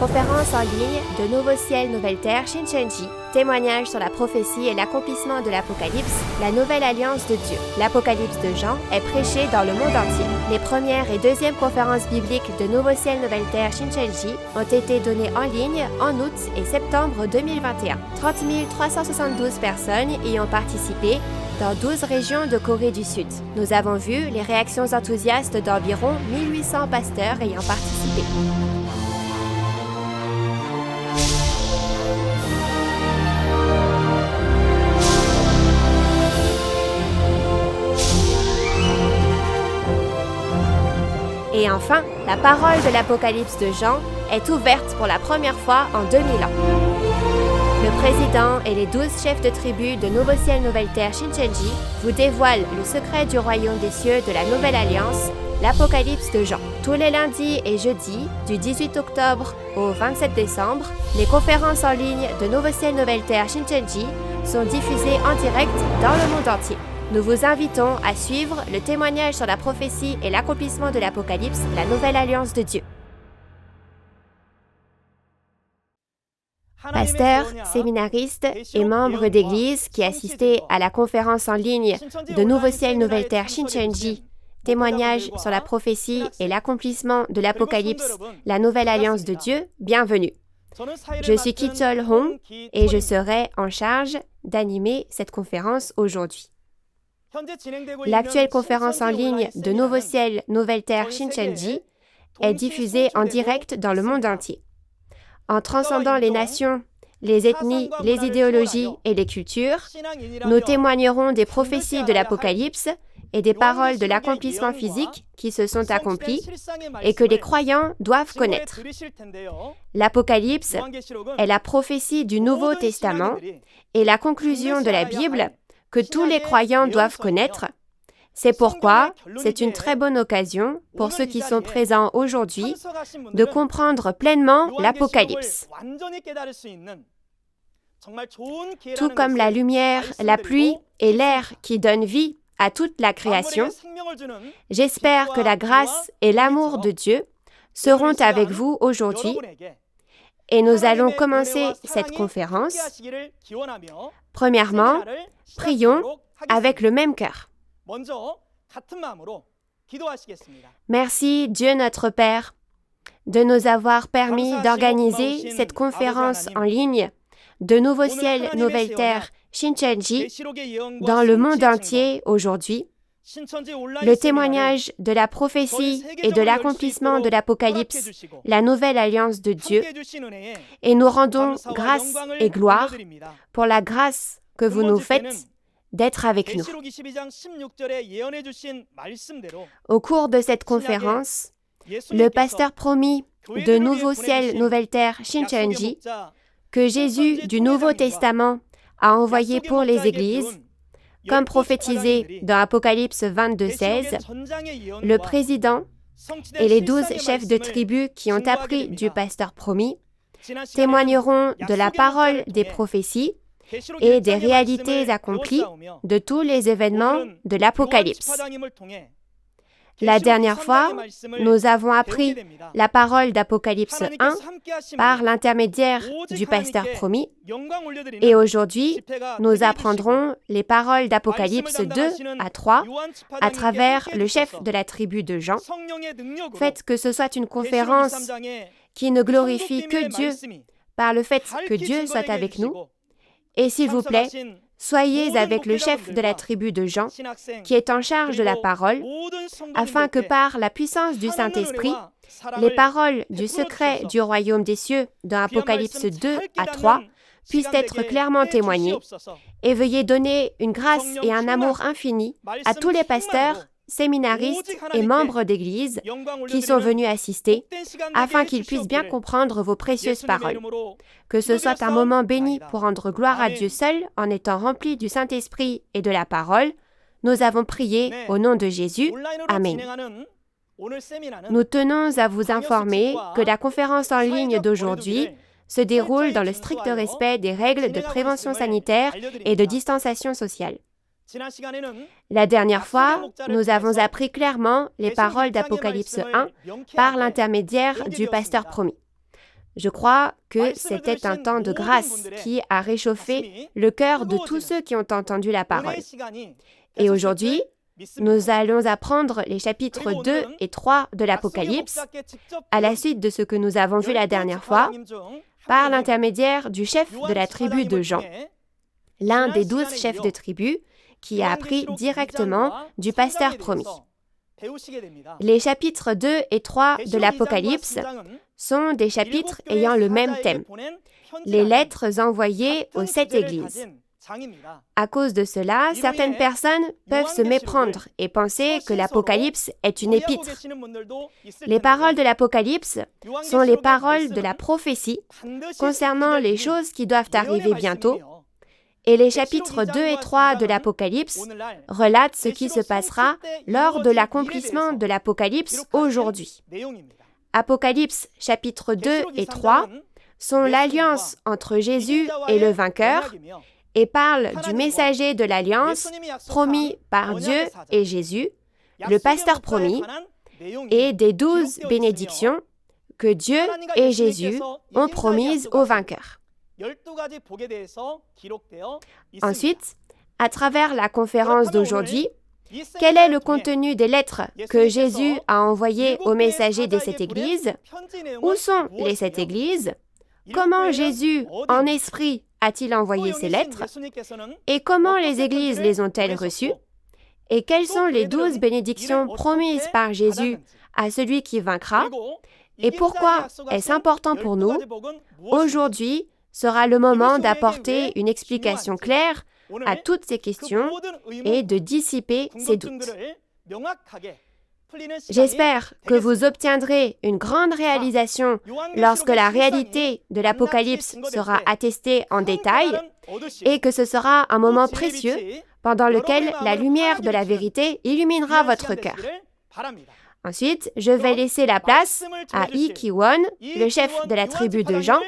Conférence en ligne de Nouveau Ciel, Nouvelle Terre, Shincheonji. Témoignage sur la prophétie et l'accomplissement de l'Apocalypse, la nouvelle alliance de Dieu. L'Apocalypse de Jean est prêché dans le monde entier. Les premières et deuxièmes conférences bibliques de Nouveau Ciel, Nouvelle Terre, Shincheonji ont été données en ligne en août et septembre 2021. 30 372 personnes y ont participé dans 12 régions de Corée du Sud. Nous avons vu les réactions enthousiastes d'environ 1800 pasteurs ayant participé. Et enfin, la parole de l'Apocalypse de Jean est ouverte pour la première fois en 2000 ans. Le président et les 12 chefs de tribu de Nouveau Ciel, Nouvelle Terre, Shincheonji vous dévoilent le secret du royaume des cieux de la Nouvelle Alliance, l'Apocalypse de Jean. Tous les lundis et jeudis, du 18 octobre au 27 décembre, les conférences en ligne de Nouveau Ciel, Nouvelle Terre, Shincheonji sont diffusées en direct dans le monde entier. Nous vous invitons à suivre le témoignage sur la prophétie et l'accomplissement de l'Apocalypse, la nouvelle alliance de Dieu. Pasteurs, séminaristes et membres d'église qui assistaient à la conférence en ligne de Nouveau Ciel, Nouvelle Terre, Shincheonji, témoignage sur la prophétie et l'accomplissement de l'Apocalypse, la nouvelle alliance de Dieu, bienvenue. Je suis Ki-Chol Hong et je serai en charge d'animer cette conférence aujourd'hui. L'actuelle conférence en ligne de Nouveau Ciel, Nouvelle Terre, Shincheonji est diffusée en direct dans le monde entier. En transcendant les nations, les ethnies, les idéologies et les cultures, nous témoignerons des prophéties de l'Apocalypse et des paroles de l'accomplissement physique qui se sont accomplies et que les croyants doivent connaître. L'Apocalypse est la prophétie du Nouveau Testament et la conclusion de la Bible que tous les croyants doivent connaître. C'est pourquoi c'est une très bonne occasion pour ceux qui sont présents aujourd'hui de comprendre pleinement l'Apocalypse. Tout comme la lumière, la pluie et l'air qui donnent vie à toute la création, j'espère que la grâce et l'amour de Dieu seront avec vous aujourd'hui et nous allons commencer cette conférence. Premièrement, prions avec le même cœur. Merci Dieu notre Père de nous avoir permis d'organiser cette conférence en ligne de Nouveau Ciel, Nouvelle Terre, Shincheonji dans le monde entier aujourd'hui. Le témoignage de la prophétie et de l'accomplissement de l'Apocalypse, la nouvelle alliance de Dieu, et nous rendons grâce et gloire pour la grâce que vous nous faites d'être avec nous. Au cours de cette conférence, le pasteur promis de Nouveau Ciel, Nouvelle Terre, Shincheonji, que Jésus du Nouveau Testament a envoyé pour les églises, comme prophétisé dans Apocalypse 22:16, le président et les 12 chefs de tribu qui ont appris du pasteur promis témoigneront de la parole des prophéties et des réalités accomplies de tous les événements de l'Apocalypse. La dernière fois, nous avons appris la parole d'Apocalypse 1 par l'intermédiaire du pasteur promis et aujourd'hui, nous apprendrons les paroles d'Apocalypse 2 à 3 à travers le chef de la tribu de Jean. Faites que ce soit une conférence qui ne glorifie que Dieu par le fait que Dieu soit avec nous. Et s'il vous plaît, soyez avec le chef de la tribu de Jean, qui est en charge de la parole, afin que par la puissance du Saint-Esprit, les paroles du secret du royaume des cieux dans Apocalypse 2 à 3 puissent être clairement témoignées, et veuillez donner une grâce et un amour infini à tous les pasteurs, séminaristes et membres d'Église qui sont venus assister, afin qu'ils puissent bien comprendre vos précieuses paroles. Que ce soit un moment béni pour rendre gloire à Dieu seul en étant rempli du Saint-Esprit et de la parole, nous avons prié au nom de Jésus. Amen. Nous tenons à vous informer que la conférence en ligne d'aujourd'hui se déroule dans le strict respect des règles de prévention sanitaire et de distanciation sociale. La dernière fois, nous avons appris clairement les paroles d'Apocalypse 1 par l'intermédiaire du pasteur promis. Je crois que c'était un temps de grâce qui a réchauffé le cœur de tous ceux qui ont entendu la parole. Et aujourd'hui, nous allons apprendre les chapitres 2 et 3 de l'Apocalypse à la suite de ce que nous avons vu la dernière fois par l'intermédiaire du chef de la tribu de Jean, l'un des 12 chefs de tribu qui a appris directement du pasteur promis. Les chapitres 2 et 3 de l'Apocalypse sont des chapitres ayant le même thème, les lettres envoyées aux 7 églises. À cause de cela, certaines personnes peuvent se méprendre et penser que l'Apocalypse est une épître. Les paroles de l'Apocalypse sont les paroles de la prophétie concernant les choses qui doivent arriver bientôt, et les chapitres 2 et 3 de l'Apocalypse relatent ce qui se passera lors de l'accomplissement de l'Apocalypse aujourd'hui. Apocalypse chapitres 2 et 3 sont l'alliance entre Jésus et le vainqueur et parlent du messager de l'alliance promis par Dieu et Jésus, le pasteur promis, et des 12 bénédictions que Dieu et Jésus ont promises aux vainqueurs. Ensuite, à travers la conférence d'aujourd'hui, quel est le contenu des lettres que Jésus a envoyées aux messagers des 7 églises? Où sont les 7 églises? Comment Jésus, en esprit, a-t-il envoyé ces lettres? Et comment les églises les ont-elles reçues? Et quelles sont les 12 bénédictions promises par Jésus à celui qui vaincra? Et pourquoi est-ce important pour nous? Aujourd'hui sera le moment d'apporter une explication claire à toutes ces questions et de dissiper ces doutes. J'espère que vous obtiendrez une grande réalisation lorsque la réalité de l'Apocalypse sera attestée en détail et que ce sera un moment précieux pendant lequel la lumière de la vérité illuminera votre cœur. Ensuite, je vais laisser la place à Lee Ki-won, le chef de la tribu de Jean,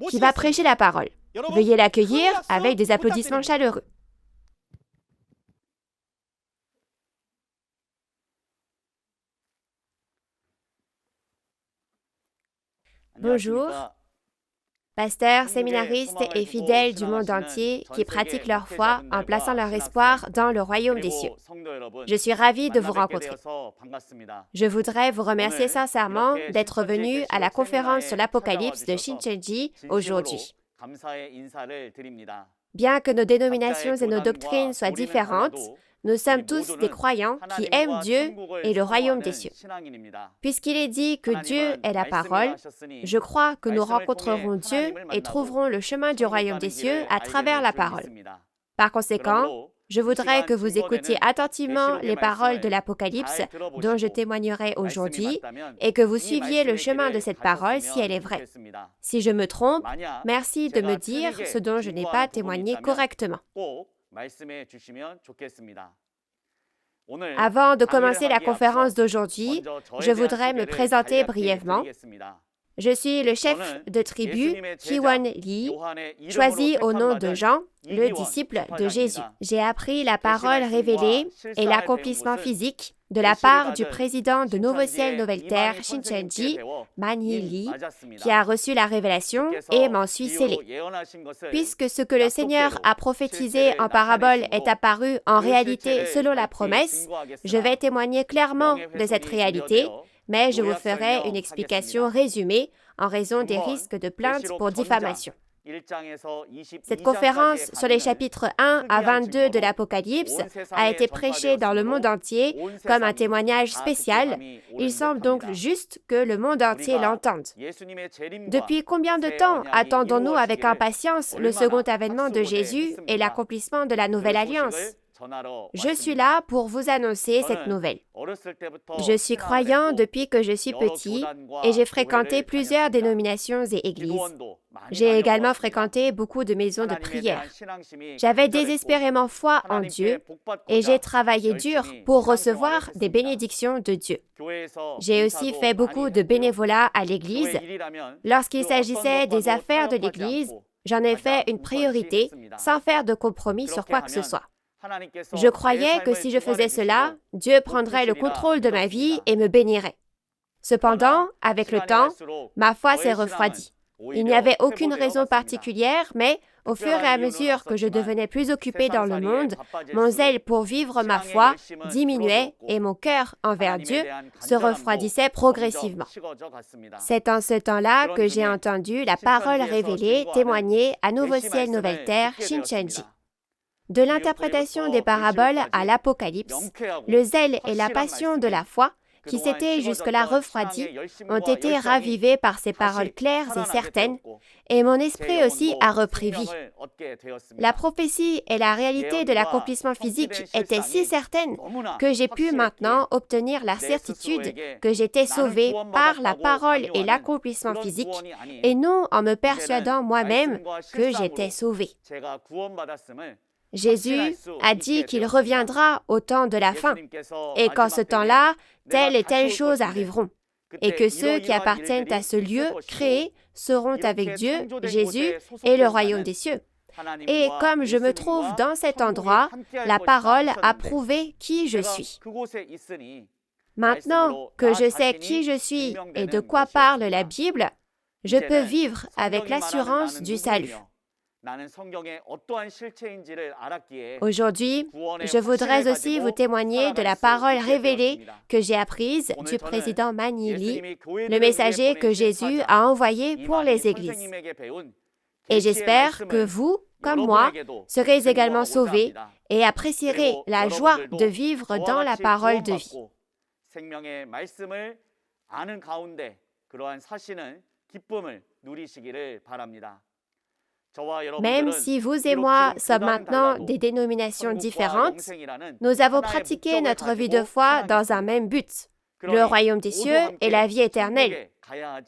qui va prêcher la parole. Veuillez l'accueillir avec des applaudissements chaleureux. Bonjour, pasteurs, séminaristes et fidèles du monde entier qui pratiquent leur foi en plaçant leur espoir dans le royaume des cieux. Je suis ravie de vous rencontrer. Je voudrais vous remercier sincèrement d'être venus à la conférence sur l'Apocalypse de Shincheonji aujourd'hui. Bien que nos dénominations et nos doctrines soient différentes, nous sommes tous des croyants qui aiment Dieu et le royaume des cieux. Puisqu'il est dit que Dieu est la parole, je crois que nous rencontrerons Dieu et trouverons le chemin du royaume des cieux à travers la parole. Par conséquent, je voudrais que vous écoutiez attentivement les paroles de l'Apocalypse dont je témoignerai aujourd'hui et que vous suiviez le chemin de cette parole si elle est vraie. Si je me trompe, merci de me dire ce dont je n'ai pas témoigné correctement. Avant de commencer la conférence d'aujourd'hui, je voudrais me présenter brièvement. Je suis le chef de tribu Ki-won Lee, choisi au nom de Jean, le disciple de Jésus. J'ai appris la parole révélée et l'accomplissement physique de la part du président de Nouveau Ciel, Nouvelle Terre, Shincheonji, Man-hee Lee, qui a reçu la révélation et m'en suis scellé. Puisque ce que le Seigneur a prophétisé en parabole est apparu en réalité selon la promesse, je vais témoigner clairement de cette réalité, mais je vous ferai une explication résumée en raison des risques de plainte pour diffamation. Cette conférence sur les chapitres 1 à 22 de l'Apocalypse a été prêchée dans le monde entier comme un témoignage spécial. Il semble donc juste que le monde entier l'entende. Depuis combien de temps attendons-nous avec impatience le second avènement de Jésus et l'accomplissement de la nouvelle alliance? Je suis là pour vous annoncer cette nouvelle. Je suis croyant depuis que je suis petit et j'ai fréquenté plusieurs dénominations et églises. J'ai également fréquenté beaucoup de maisons de prière. J'avais désespérément foi en Dieu et j'ai travaillé dur pour recevoir des bénédictions de Dieu. J'ai aussi fait beaucoup de bénévolat à l'église. Lorsqu'il s'agissait des affaires de l'église, j'en ai fait une priorité sans faire de compromis sur quoi que ce soit. Je croyais que si je faisais cela, Dieu prendrait le contrôle de ma vie et me bénirait. Cependant, avec le temps, ma foi s'est refroidie. Il n'y avait aucune raison particulière, mais au fur et à mesure que je devenais plus occupé dans le monde, mon zèle pour vivre ma foi diminuait et mon cœur envers Dieu se refroidissait progressivement. C'est en ce temps-là que j'ai entendu la parole révélée témoigner à Nouveau Ciel, Nouvelle Terre, Shincheonji. De l'interprétation des paraboles à l'Apocalypse, le zèle et la passion de la foi, qui s'étaient jusque-là refroidis, ont été ravivés par ces paroles claires et certaines, et mon esprit aussi a repris vie. La prophétie et la réalité de l'accomplissement physique étaient si certaines que j'ai pu maintenant obtenir la certitude que j'étais sauvé par la parole et l'accomplissement physique, et non en me persuadant moi-même que j'étais sauvé. Jésus a dit qu'il reviendra au temps de la fin, et qu'en ce temps-là, telle et telle chose arriveront, et que ceux qui appartiennent à ce lieu créé seront avec Dieu, Jésus et le royaume des cieux. Et comme je me trouve dans cet endroit, la parole a prouvé qui je suis. Maintenant que je sais qui je suis et de quoi parle la Bible, je peux vivre avec l'assurance du salut. Aujourd'hui, je voudrais aussi vous témoigner de la parole révélée que j'ai apprise du président Manili, le messager que Jésus a envoyé pour les églises. Et j'espère que vous, comme moi, serez également sauvés et apprécierez la joie de vivre dans la parole de vie. Même si vous et moi sommes maintenant des dénominations différentes, nous avons pratiqué notre vie de foi dans un même but, le royaume des cieux et la vie éternelle.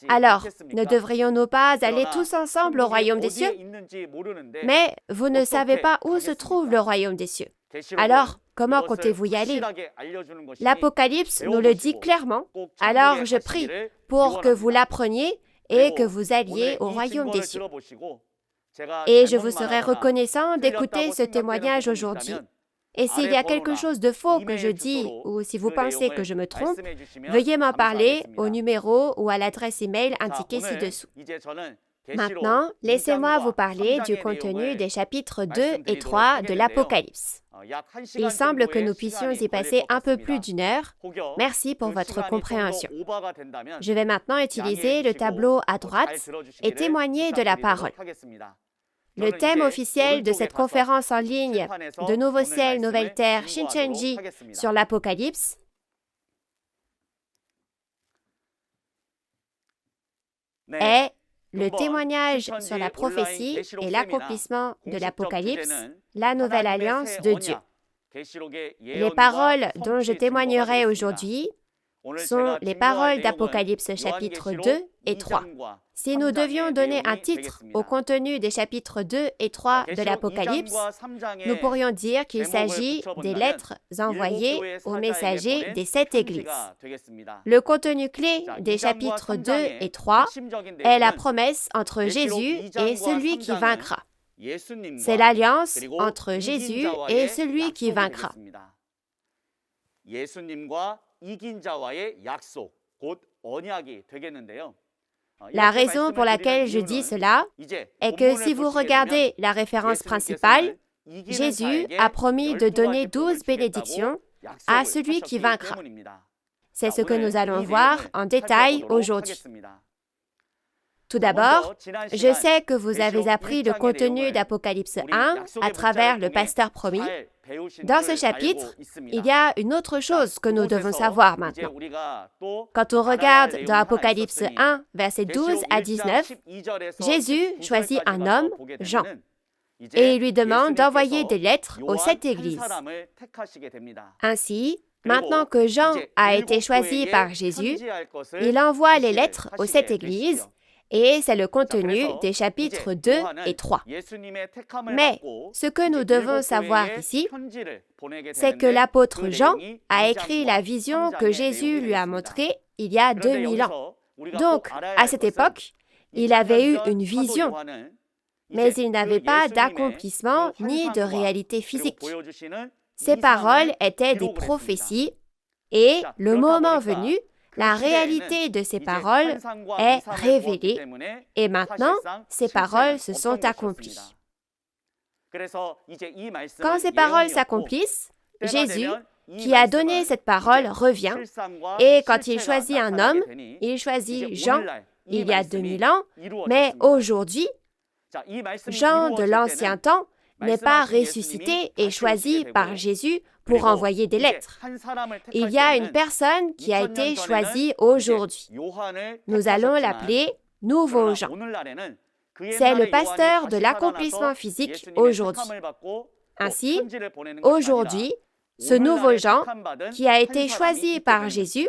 Alors, ne devrions-nous pas aller tous ensemble au royaume des cieux? Mais vous ne savez pas où se trouve le royaume des cieux. Alors, comment comptez-vous y aller? L'Apocalypse nous le dit clairement. Alors, je prie pour que vous l'appreniez et que vous alliez au royaume des cieux. Et je vous serai reconnaissant d'écouter ce témoignage aujourd'hui. Et s'il y a quelque chose de faux que je dis, ou si vous pensez que je me trompe, veuillez m'en parler au numéro ou à l'adresse email indiquée ci-dessous. Maintenant, laissez-moi vous parler du contenu des chapitres 2 et 3 de l'Apocalypse. Il semble que nous puissions y passer un peu plus d'une heure. Merci pour votre compréhension. Je vais maintenant utiliser le tableau à droite et témoigner de la parole. Le thème officiel de cette conférence en ligne de Nouveau Ciel, Nouvelle Terre, Shincheonji sur l'Apocalypse est le témoignage sur la prophétie et l'accomplissement de l'Apocalypse, la nouvelle alliance de Dieu. Les paroles dont je témoignerai aujourd'hui sont les paroles d'Apocalypse chapitres 2 et 3. Si nous devions donner un titre au contenu des chapitres 2 et 3 de l'Apocalypse, nous pourrions dire qu'il s'agit des lettres envoyées aux messagers des 7 églises. Le contenu clé des chapitres 2 et 3 est la promesse entre Jésus et celui qui vaincra. C'est l'alliance entre Jésus et celui qui vaincra. La raison pour laquelle je dis cela est que si vous regardez la référence principale, Jésus a promis de donner 12 bénédictions à celui qui vaincra. C'est ce que nous allons voir en détail aujourd'hui. Tout d'abord, je sais que vous avez appris le contenu d'Apocalypse 1 à travers le pasteur promis. Dans ce chapitre, il y a une autre chose que nous devons savoir maintenant. Quand on regarde dans Apocalypse 1, versets 12 à 19, Jésus choisit un homme, Jean, et il lui demande d'envoyer des lettres aux 7 églises. Ainsi, maintenant que Jean a été choisi par Jésus, il envoie les lettres aux 7 églises, et c'est le contenu des chapitres 2 et 3. Mais ce que nous devons savoir ici, c'est que l'apôtre Jean a écrit la vision que Jésus lui a montrée il y a 2000 ans. Donc, à cette époque, il avait eu une vision, mais il n'avait pas d'accomplissement ni de réalité physique. Ces paroles étaient des prophéties et, le moment venu, la réalité de ces paroles est révélée et maintenant, ces paroles se sont accomplies. Quand ces paroles s'accomplissent, Jésus, qui a donné cette parole, revient et quand il choisit un homme, il choisit Jean il y a 2000 ans, mais aujourd'hui, Jean de l'ancien temps n'est pas ressuscité et choisi par Jésus pour envoyer des lettres. Il y a une personne qui a été choisie aujourd'hui. Nous allons l'appeler Nouveau Jean. C'est le pasteur de l'accomplissement physique aujourd'hui. Ainsi, aujourd'hui, ce nouveau Jean, qui a été choisi par Jésus,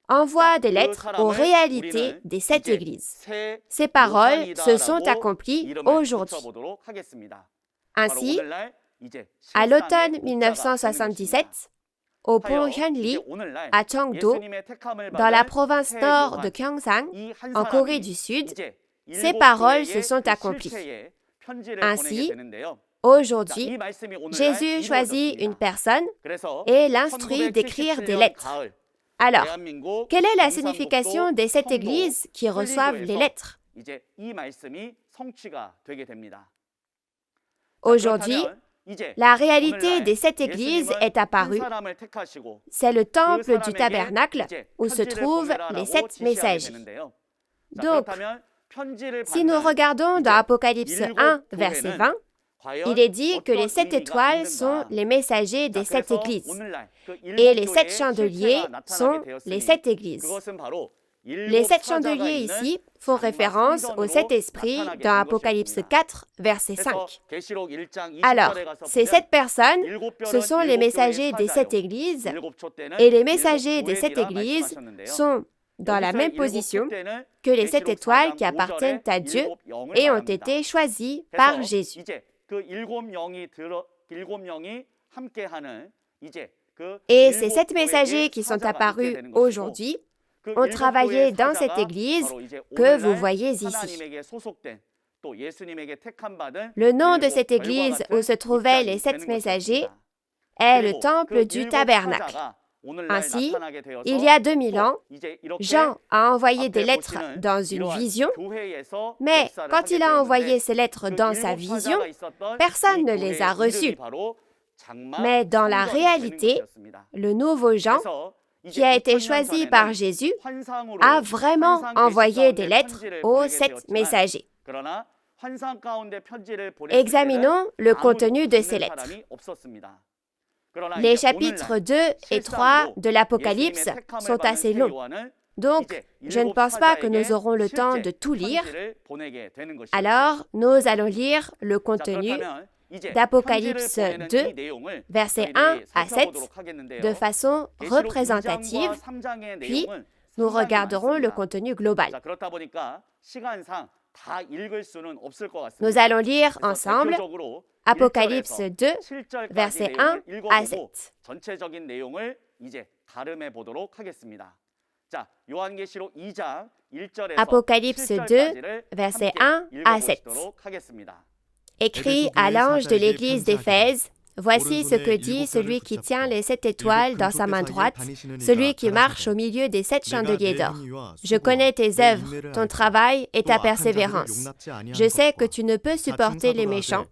envoie des lettres aux réalités des 7 églises. Ces paroles se sont accomplies aujourd'hui. Ainsi, à l'automne 1977, au pont Hyunri, à Cheongdo, dans la province nord de Gyeongsang, en Corée du Sud, ces paroles se sont accomplies. Ainsi, aujourd'hui, Jésus choisit une personne et l'instruit d'écrire des lettres. Alors, quelle est la signification des 7 églises qui reçoivent les lettres? Aujourd'hui, la réalité des 7 églises est apparue. C'est le temple du tabernacle où se trouvent les 7 messagers. Donc, si nous regardons dans Apocalypse 1, verset 20, il est dit que les 7 étoiles sont les messagers des 7 églises et les 7 chandeliers sont les 7 églises. Les 7 chandeliers ici font référence aux 7 esprits dans Apocalypse 4, verset 5. Alors, ces 7 personnes, ce sont les messagers des 7 églises et les messagers des 7 églises sont dans la même position que les 7 étoiles qui appartiennent à Dieu et ont été choisis par Jésus. Et ces 7 messagers qui sont apparus aujourd'hui ont travaillé dans cette église que vous voyez ici. Le nom de cette église où se trouvaient les 7 messagers est le temple du tabernacle. Ainsi, il y a 2000 ans, Jean a envoyé des lettres dans une vision, mais quand il a envoyé ces lettres dans sa vision, personne ne les a reçues. Mais dans la réalité, le nouveau Jean, qui a été choisi par Jésus, a vraiment envoyé des lettres aux 7 messagers. Examinons le contenu de ces lettres. Les chapitres 2 et 3 de l'Apocalypse sont assez longs. Donc, je ne pense pas que nous aurons le temps de tout lire. Alors, nous allons lire le contenu d'Apocalypse 2, versets 1 à 7, de façon représentative, puis nous regarderons le contenu global. Nous allons lire ensemble Apocalypse 2, versets 1 à 7. Apocalypse 2, versets 1 à 7. Écrit à l'ange de l'église d'Éphèse, voici ce que dit celui qui tient les 7 étoiles dans sa main droite, celui qui marche au milieu des 7 chandeliers d'or. Je connais tes œuvres, ton travail et ta persévérance. Je sais que tu ne peux supporter les méchants,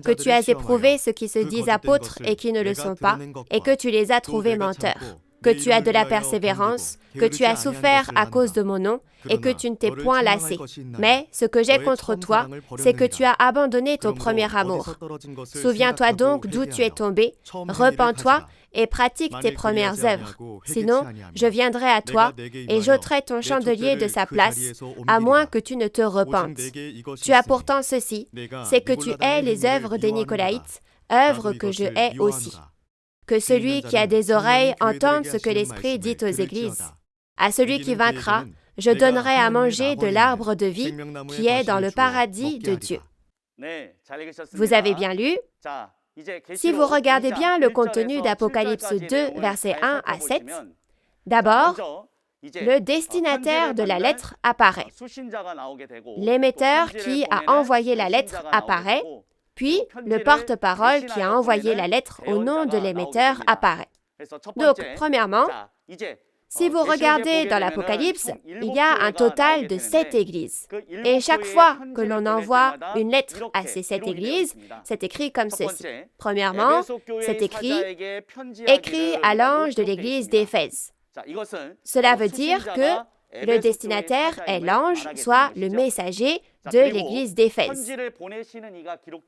que tu as éprouvé ceux qui se disent apôtres et qui ne le sont pas, et que tu les as trouvés menteurs, que tu as de la persévérance, que tu as souffert à cause de mon nom, et que tu ne t'es point lassé. Mais ce que j'ai contre toi, c'est que tu as abandonné ton premier amour. Souviens-toi donc d'où tu es tombé, repens-toi et pratique tes premières œuvres. Sinon, je viendrai à toi et j'ôterai ton chandelier de sa place, à moins que tu ne te repentes. Tu as pourtant ceci, c'est que tu hais les œuvres des Nicolaïtes, œuvres que je hais aussi. Que celui qui a des oreilles entende ce que l'Esprit dit aux églises. À celui qui vaincra, je donnerai à manger de l'arbre de vie qui est dans le paradis de Dieu. Vous avez bien lu? Si vous regardez bien le contenu d'Apocalypse 2, versets 1 à 7, d'abord, le destinataire de la lettre apparaît. L'émetteur qui a envoyé la lettre apparaît, puis le porte-parole qui a envoyé la lettre au nom de l'émetteur apparaît. Donc, premièrement, Si vous regardez dans l'Apocalypse, il y a un total de 7 églises. Et chaque fois que l'on envoie une lettre à ces 7 églises, c'est écrit comme ceci. Premièrement, c'est écrit à l'ange de l'église d'Éphèse. Cela veut dire que le destinataire est l'ange, soit le messager de l'église d'Éphèse.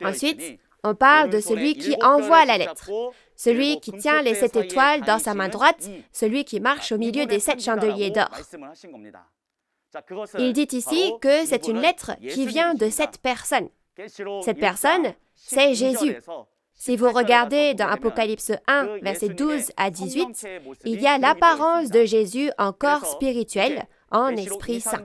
Ensuite, on parle de celui qui envoie la lettre, celui qui tient les 7 étoiles dans sa main droite, celui qui marche au milieu des 7 chandeliers d'or. Il dit ici que c'est une lettre qui vient de cette personne. Cette personne, c'est Jésus. Si vous regardez dans Apocalypse 1, versets 12 à 18, il y a l'apparence de Jésus en corps spirituel, en Esprit Saint.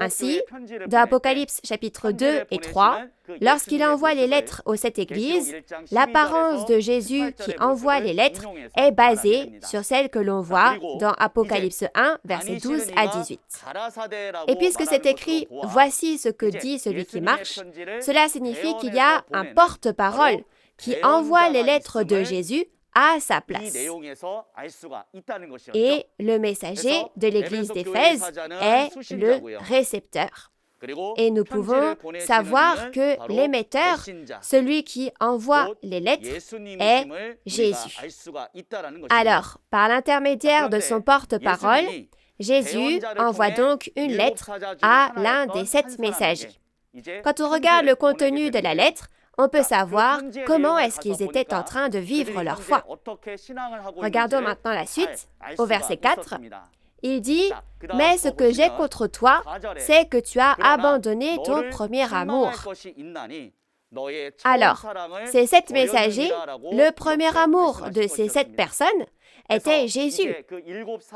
Ainsi, dans Apocalypse chapitre 2 et 3, lorsqu'il envoie les lettres aux 7 églises, l'apparence de Jésus qui envoie les lettres est basée sur celle que l'on voit dans Apocalypse 1, versets 12 à 18. Et puisque c'est écrit « Voici ce que dit celui qui marche », cela signifie qu'il y a un porte-parole qui envoie les lettres de Jésus à sa place. Et le messager de l'église d'Éphèse est le récepteur. Et nous pouvons savoir que l'émetteur, celui qui envoie les lettres, est Jésus. Alors, par l'intermédiaire de son porte-parole, Jésus envoie donc une lettre à l'un des 7 messagers. Quand on regarde le contenu de la lettre, on peut savoir comment est-ce qu'ils étaient en train de vivre leur foi. Regardons maintenant la suite, au verset 4. Il dit « Mais ce que j'ai contre toi, c'est que tu as abandonné ton premier amour. » Alors, ces 7 messagers, le premier amour de ces 7 personnes était Jésus.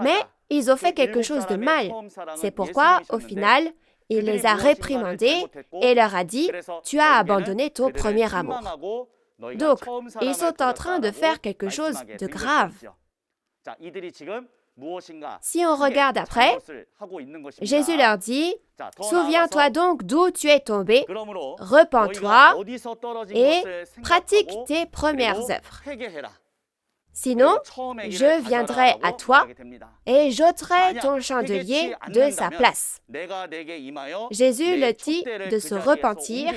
Mais ils ont fait quelque chose de mal. C'est pourquoi, au final, il les a réprimandés et leur a dit « Tu as abandonné ton premier amour. » Donc, ils sont en train de faire quelque chose de grave. Si on regarde après, Jésus leur dit « Souviens-toi donc d'où tu es tombé, repens-toi et pratique tes premières œuvres. Sinon, je viendrai à toi et j'ôterai ton chandelier de sa place. » Jésus leur dit de se repentir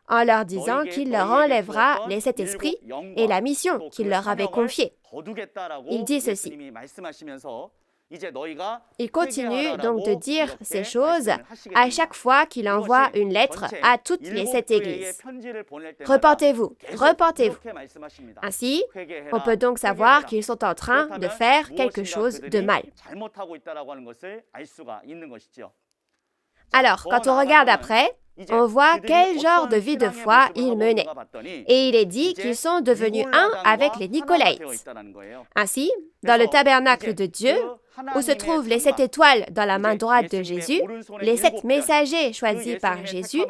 en leur disant qu'il leur enlèvera les 7 esprits et la mission qu'il leur avait confiée. Il dit ceci. Il continue donc de dire ces choses à chaque fois qu'il envoie une lettre à toutes les 7 églises. Repentez-vous, repentez-vous. Ainsi, on peut donc savoir qu'ils sont en train de faire quelque chose de mal. Alors, quand on regarde après, on voit quel genre de vie de foi ils menaient. Et il est dit qu'ils sont devenus un avec les Nicolaïtes. Ainsi, dans le tabernacle de Dieu, où se trouvent les 7 étoiles dans la main droite de Jésus, les 7 messagers choisis par Jésus,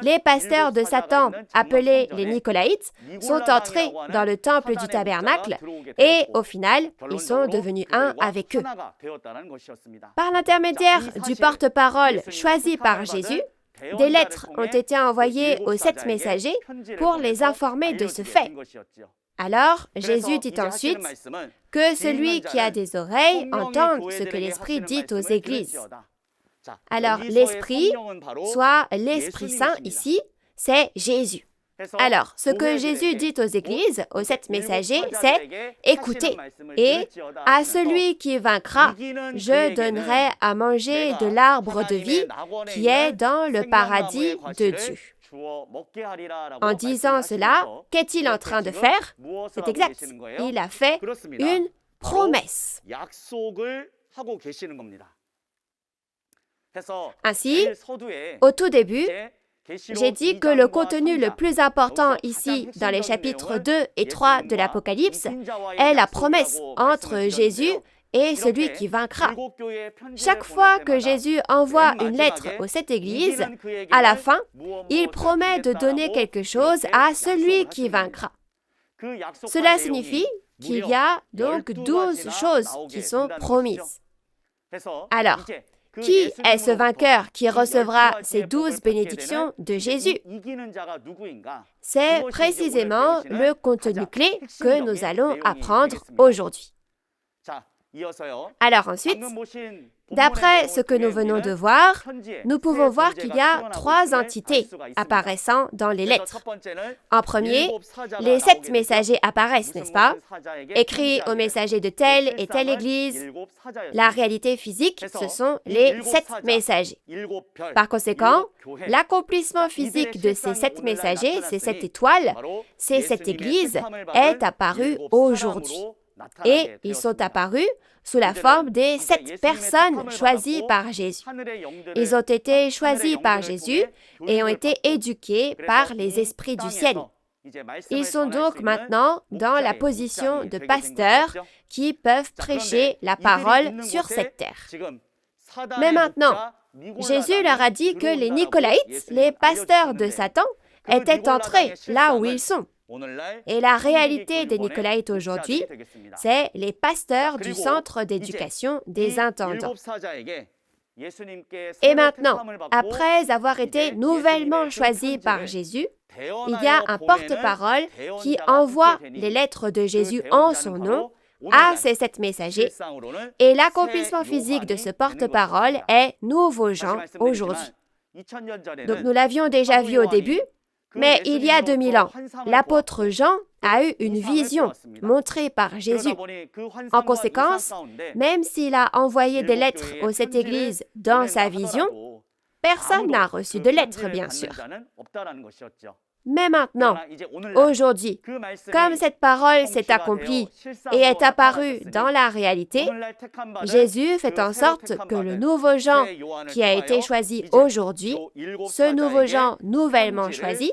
les pasteurs de Satan, appelés les Nicolaïtes, sont entrés dans le temple du tabernacle et, au final, ils sont devenus un avec eux. Par l'intermédiaire du porte-parole choisi par Jésus, des lettres ont été envoyées aux 7 messagers pour les informer de ce fait. Alors, Jésus dit ensuite que celui qui a des oreilles entende ce que l'Esprit dit aux églises. Alors, l'Esprit, soit l'Esprit Saint ici, c'est Jésus. Alors, ce que Jésus dit aux églises, aux 7 messagers, c'est « Écoutez, et à celui qui vaincra, je donnerai à manger de l'arbre de vie qui est dans le paradis de Dieu. » En disant cela, qu'est-il en train de faire? C'est exact. Il a fait une promesse. Ainsi, au tout début, j'ai dit que le contenu le plus important ici, dans les chapitres 2 et 3 de l'Apocalypse, est la promesse entre Jésus et celui qui vaincra. Chaque fois que Jésus envoie une lettre aux 7 églises, à la fin, il promet de donner quelque chose à celui qui vaincra. Cela signifie qu'il y a donc 12 choses qui sont promises. Alors, qui est ce vainqueur qui recevra ces 12 bénédictions de Jésus? C'est précisément le contenu clé que nous allons apprendre aujourd'hui. Alors ensuite, d'après ce que nous venons de voir, nous pouvons voir qu'il y a 3 entités apparaissant dans les lettres. En premier, les 7 messagers apparaissent, n'est-ce pas? Écrits aux messagers de telle et telle église. La réalité physique, ce sont les 7 messagers. Par conséquent, l'accomplissement physique de ces 7 messagers, ces 7 étoiles, ces 7 églises, est apparu aujourd'hui. Et ils sont apparus sous la forme des 7 personnes choisies par Jésus. Ils ont été choisis par Jésus et ont été éduqués par les esprits du ciel. Ils sont donc maintenant dans la position de pasteurs qui peuvent prêcher la parole sur cette terre. Mais maintenant, Jésus leur a dit que les Nicolaïtes, les pasteurs de Satan, étaient entrés là où ils sont. Et la réalité des Nicolaïtes aujourd'hui, c'est les pasteurs du centre d'éducation des intendants. Et maintenant, après avoir été nouvellement choisis par Jésus, il y a un porte-parole qui envoie les lettres de Jésus en son nom à ces 7 messagers. Et l'accomplissement physique de ce porte-parole est nouveau Jean aujourd'hui. Donc nous l'avions déjà vu au début, mais il y a 2000 ans, l'apôtre Jean a eu une vision montrée par Jésus. En conséquence, même s'il a envoyé des lettres aux 7 églises dans sa vision, personne n'a reçu de lettres, bien sûr. Mais maintenant, aujourd'hui, comme cette parole s'est accomplie et est apparue dans la réalité, Jésus fait en sorte que le nouveau Jean qui a été choisi aujourd'hui, ce nouveau Jean nouvellement choisi,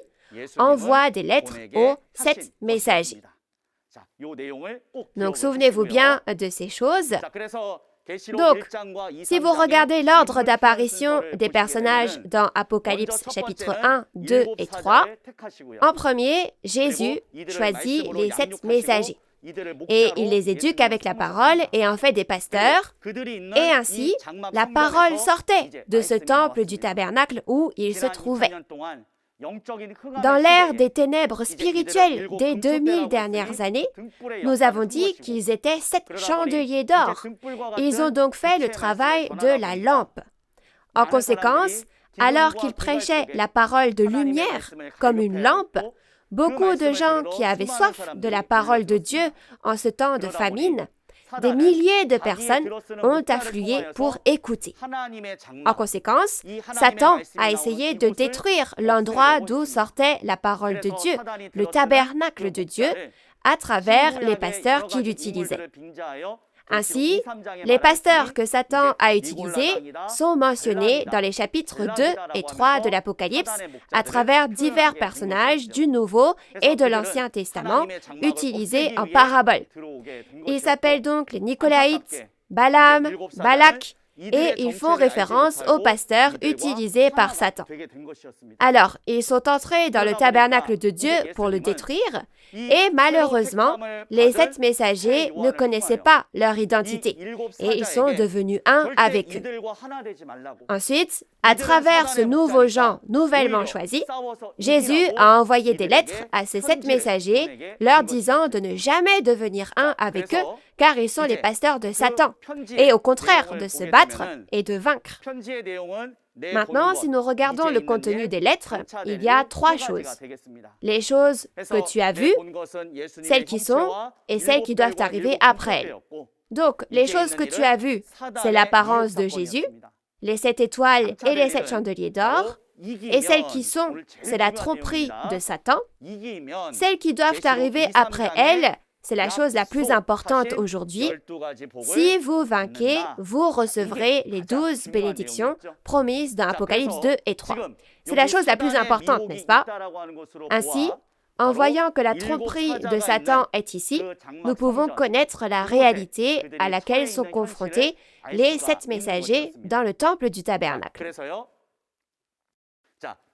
envoie des lettres aux 7 messagers. Donc, souvenez-vous bien de ces choses. Donc, si vous regardez l'ordre d'apparition des personnages dans Apocalypse chapitre 1, 2 et 3, en premier, Jésus choisit les 7 messagers. Et il les éduque avec la parole et en fait des pasteurs. Et ainsi, la parole sortait de ce temple du tabernacle où il se trouvait. Dans l'ère des ténèbres spirituelles des 2000 dernières années, nous avons dit qu'ils étaient 7 chandeliers d'or. Ils ont donc fait le travail de la lampe. En conséquence, alors qu'ils prêchaient la parole de lumière comme une lampe, beaucoup de gens qui avaient soif de la parole de Dieu en ce temps de famine, des milliers de personnes ont afflué pour écouter. En conséquence, Satan a essayé de détruire l'endroit d'où sortait la parole de Dieu, le tabernacle de Dieu, à travers les pasteurs qu'il utilisait. Ainsi, les pasteurs que Satan a utilisés sont mentionnés dans les chapitres 2 et 3 de l'Apocalypse à travers divers personnages du Nouveau et de l'Ancien Testament utilisés en parabole. Ils s'appellent donc les Nicolaïtes, Balaam, Balak, et ils font référence aux pasteurs utilisés par Satan. Alors, ils sont entrés dans le tabernacle de Dieu pour le détruire, et malheureusement, les 7 messagers ne connaissaient pas leur identité, et ils sont devenus un avec eux. Ensuite, à travers ce nouveau Jean nouvellement choisi, Jésus a envoyé des lettres à ces 7 messagers, leur disant de ne jamais devenir un avec eux, car ils sont les pasteurs de Satan, et au contraire de se battre et de vaincre. Maintenant, si nous regardons le contenu des lettres, il y a 3 choses. Les choses que tu as vues, celles qui sont et celles qui doivent arriver après elles. Donc, les choses que tu as vues, c'est l'apparence de Jésus, les 7 étoiles et les 7 chandeliers d'or, et celles qui sont, c'est la tromperie de Satan. Celles qui doivent arriver après elles, c'est la chose la plus importante aujourd'hui. Si vous vainquez, vous recevrez les 12 bénédictions promises dans Apocalypse 2 et 3. C'est la chose la plus importante, n'est-ce pas? Ainsi, en voyant que la tromperie de Satan est ici, nous pouvons connaître la réalité à laquelle sont confrontés les 7 messagers dans le temple du tabernacle.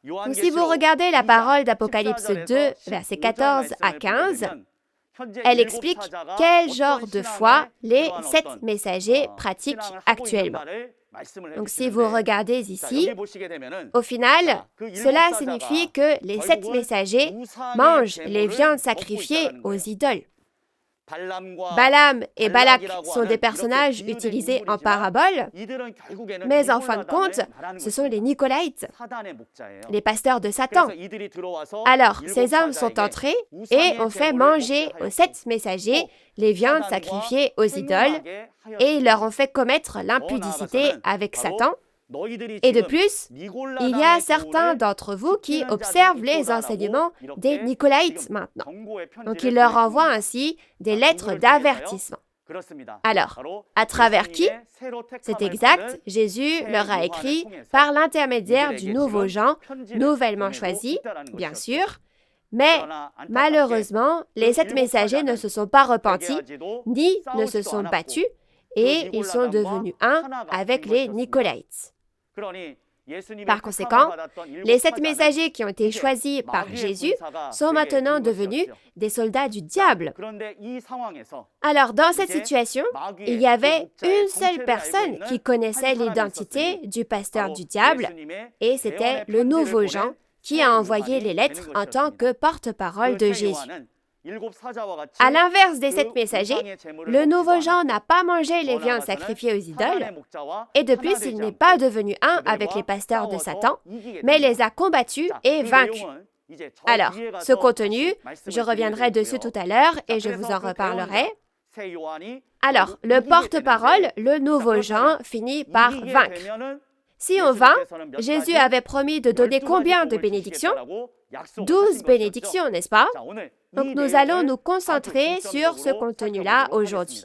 Donc, si vous regardez la parole d'Apocalypse 2, versets 14 à 15, elle explique quel genre de foi les 7 messagers pratiquent actuellement. Donc, si vous regardez ici, au final, cela signifie que les 7 messagers mangent les viandes sacrifiées aux idoles. Balaam et Balak sont des personnages utilisés en parabole, mais en fin de compte, ce sont les Nicolaïtes, les pasteurs de Satan. Alors, ces hommes sont entrés et ont fait manger aux 7 messagers les viandes sacrifiées aux idoles et ils leur ont fait commettre l'impudicité avec Satan. Et de plus, il y a certains d'entre vous qui observent les enseignements des Nicolaïtes maintenant. Donc, il leur envoie ainsi des lettres d'avertissement. Alors, à travers qui? C'est exact, Jésus leur a écrit par l'intermédiaire du nouveau Jean, nouvellement choisi, bien sûr, mais malheureusement, les 7 messagers ne se sont pas repentis, ni ne se sont battus, et ils sont devenus un avec les Nicolaïtes. Par conséquent, les 7 messagers qui ont été choisis par Jésus sont maintenant devenus des soldats du diable. Alors, dans cette situation, il y avait une seule personne qui connaissait l'identité du pasteur du diable, et c'était le nouveau Jean qui a envoyé les lettres en tant que porte-parole de Jésus. À l'inverse des 7 messagers, le nouveau Jean n'a pas mangé les viandes sacrifiées aux idoles, et de plus, il n'est pas devenu un avec les pasteurs de Satan, mais les a combattus et vaincus. Alors, ce contenu, je reviendrai dessus tout à l'heure et je vous en reparlerai. Alors, le porte-parole, le nouveau Jean, finit par vaincre. Si on vainc, Jésus avait promis de donner combien de bénédictions? 12 bénédictions, n'est-ce pas? Donc nous allons nous concentrer sur ce contenu-là aujourd'hui.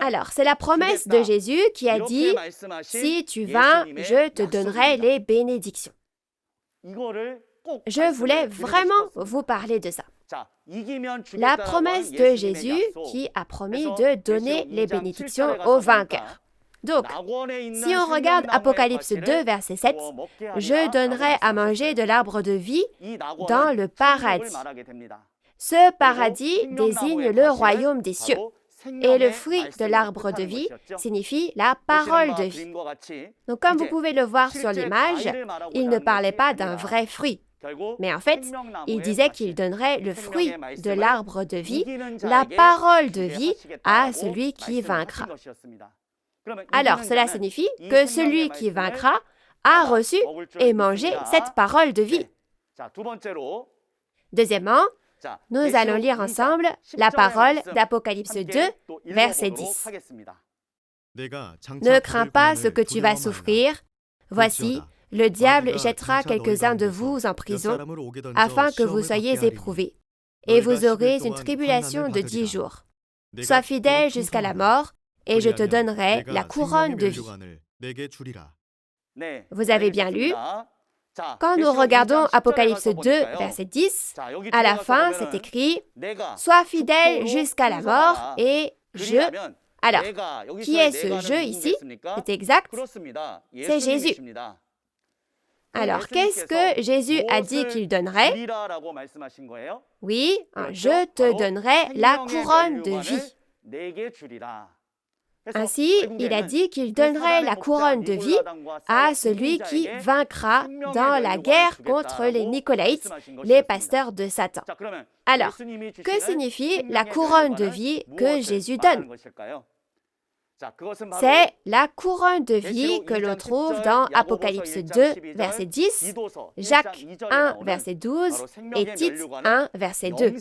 Alors, c'est la promesse de Jésus qui a dit « Si tu vains, je te donnerai les bénédictions ». Je voulais vraiment vous parler de ça. La promesse de Jésus qui a promis de donner les bénédictions aux vainqueurs. Donc, si on regarde Apocalypse 2, verset 7, « Je donnerai à manger de l'arbre de vie dans le paradis ». Ce paradis désigne le royaume des cieux. Et le fruit de l'arbre de vie signifie la parole de vie. Donc, comme vous pouvez le voir sur l'image, il ne parlait pas d'un vrai fruit. Mais en fait, il disait qu'il donnerait le fruit de l'arbre de vie, la parole de vie, à celui qui vaincra. Alors, cela signifie que celui qui vaincra a reçu et mangé cette parole de vie. Deuxièmement, nous allons lire ensemble la parole d'Apocalypse 2, verset 10. « Ne crains pas ce que tu vas souffrir. Voici, le diable jettera quelques-uns de vous en prison afin que vous soyez éprouvés. Et vous aurez une tribulation de 10 jours. Sois fidèle jusqu'à la mort, et je te donnerai la couronne de vie. » Vous avez bien lu. Quand nous regardons Apocalypse 2, verset 10, à la fin, c'est écrit « Sois fidèle jusqu'à la mort et je... » Alors, qui est ce « je » ici? C'est exact, c'est Jésus. Alors, qu'est-ce que Jésus a dit qu'il donnerait? Oui, je te donnerai la couronne de vie. Ainsi, il a dit qu'il donnerait la couronne de vie à celui qui vaincra dans la guerre contre les Nicolaïtes, les pasteurs de Satan. Alors, que signifie la couronne de vie que Jésus donne? C'est la couronne de vie que l'on trouve dans Apocalypse 2, verset 10, Jacques 1, verset 12 et Tite 1, verset 2.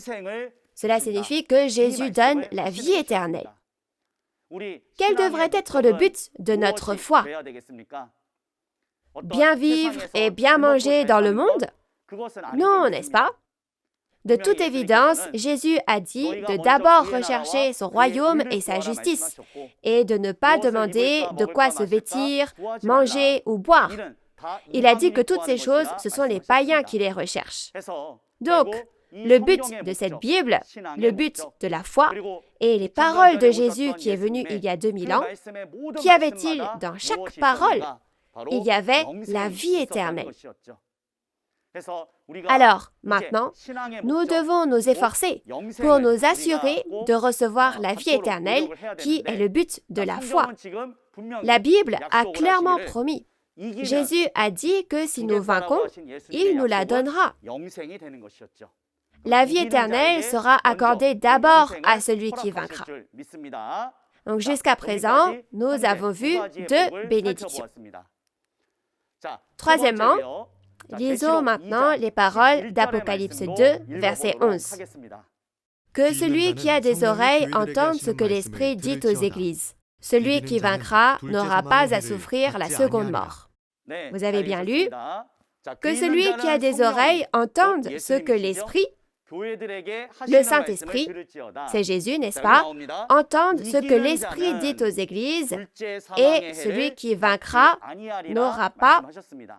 Cela signifie que Jésus donne la vie éternelle. Quel devrait être le but de notre foi? Bien vivre et bien manger dans le monde? Non, n'est-ce pas? De toute évidence, Jésus a dit de d'abord rechercher son royaume et sa justice, et de ne pas demander de quoi se vêtir, manger ou boire. Il a dit que toutes ces choses, ce sont les païens qui les recherchent. Donc, le but de cette Bible, le but de la foi, et les paroles de Jésus qui est venu il y a 2000 ans, qu'y avait-il dans chaque parole? Il y avait la vie éternelle. Alors, maintenant, nous devons nous efforcer pour nous assurer de recevoir la vie éternelle qui est le but de la foi. La Bible a clairement promis. Jésus a dit que si nous vainquons, il nous la donnera. La vie éternelle sera accordée d'abord à celui qui vaincra. Donc jusqu'à présent, nous avons vu deux bénédictions. Troisièmement, lisons maintenant les paroles d'Apocalypse 2, verset 11. Que celui qui a des oreilles entende ce que l'Esprit dit aux églises. Celui qui vaincra n'aura pas à souffrir la seconde mort. Vous avez bien lu? Que celui qui a des oreilles entende ce que l'Esprit, le Saint-Esprit, c'est Jésus, n'est-ce pas, entende ce que l'Esprit dit aux églises, et celui qui vaincra n'aura pas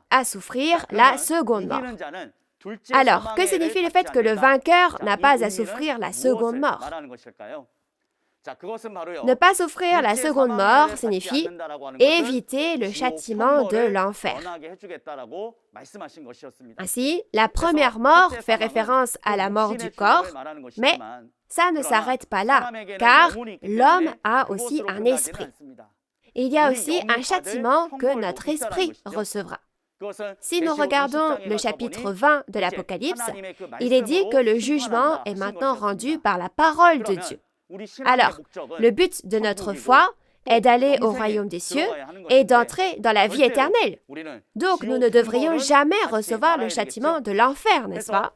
à souffrir la seconde mort. Alors, que signifie le fait que le vainqueur n'a pas à souffrir la seconde mort? Ne pas souffrir la seconde mort signifie éviter le châtiment de l'enfer. Ainsi, la première mort fait référence à la mort du corps, mais ça ne s'arrête pas là, car l'homme a aussi un esprit. Il y a aussi un châtiment que notre esprit recevra. Si nous regardons le chapitre 20 de l'Apocalypse, il est dit que le jugement est maintenant rendu par la parole de Dieu. Alors, le but de notre foi est d'aller au royaume des cieux et d'entrer dans la vie éternelle. Donc, nous ne devrions jamais recevoir le châtiment de l'enfer, n'est-ce pas?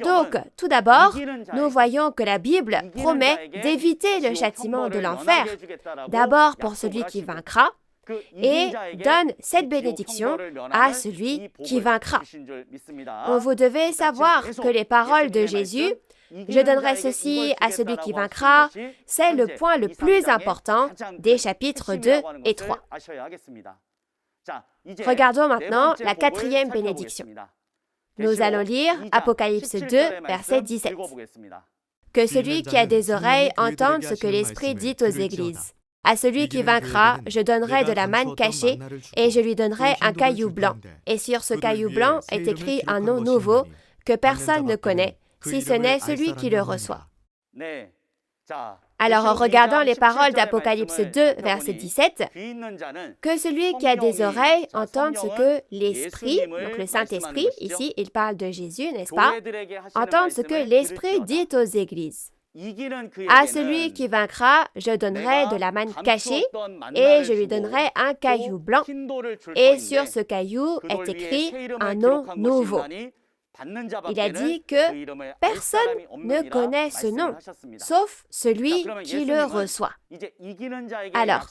Donc, tout d'abord, nous voyons que la Bible promet d'éviter le châtiment de l'enfer, d'abord pour celui qui vaincra, et donne cette bénédiction à celui qui vaincra. Vous devez savoir que les paroles de Jésus, « Je donnerai ceci à celui qui vaincra », c'est le point le plus important des chapitres 2 et 3. Regardons maintenant la quatrième bénédiction. Nous allons lire Apocalypse 2, verset 17. « Que celui qui a des oreilles entende ce que l'Esprit dit aux églises. À celui qui vaincra, je donnerai de la manne cachée et je lui donnerai un caillou blanc. Et sur ce caillou blanc est écrit un nom nouveau que personne ne connaît, si ce n'est celui qui le reçoit. » Alors, en regardant les paroles d'Apocalypse 2, verset 17, « Que celui qui a des oreilles entende ce que l'Esprit, donc le Saint-Esprit, ici il parle de Jésus, n'est-ce pas, entende ce que l'Esprit dit aux églises. À celui qui vaincra, je donnerai de la manne cachée et je lui donnerai un caillou blanc. Et sur ce caillou est écrit un nom nouveau. » Il a dit que personne ne connaît ce nom, sauf celui qui le reçoit. Alors,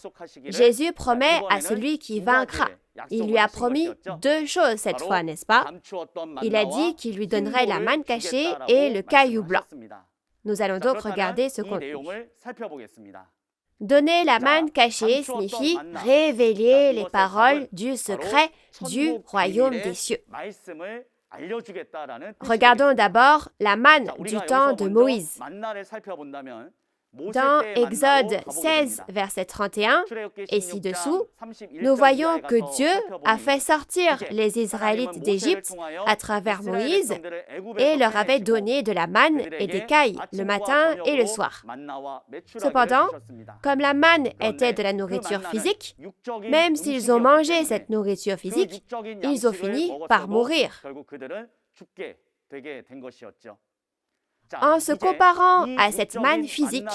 Jésus promet à celui qui vaincra. Il lui a promis deux choses cette fois, n'est-ce pas? Il a dit qu'il lui donnerait la manne cachée et le caillou blanc. Nous allons donc regarder ce contenu. Donner la manne cachée signifie révéler les paroles du secret du royaume des cieux. Regardons d'abord la manne du temps de Moïse. Dans Exode 16, verset 31, et ci-dessous, nous voyons que Dieu a fait sortir les Israélites d'Égypte à travers Moïse et leur avait donné de la manne et des cailles le matin et le soir. Cependant, comme la manne était de la nourriture physique, même s'ils ont mangé cette nourriture physique, ils ont fini par mourir. En se comparant à cette manne physique,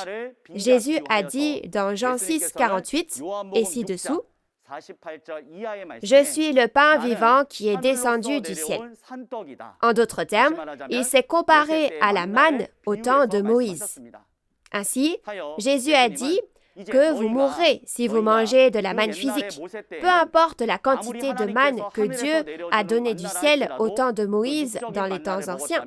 Jésus a dit dans Jean 6, 48, et ci-dessous, « Je suis le pain vivant qui est descendu du ciel. » En d'autres termes, il s'est comparé à la manne au temps de Moïse. Ainsi, Jésus a dit que vous mourrez si vous mangez de la manne physique, peu importe la quantité de manne que Dieu a donnée du ciel au temps de Moïse dans les temps anciens.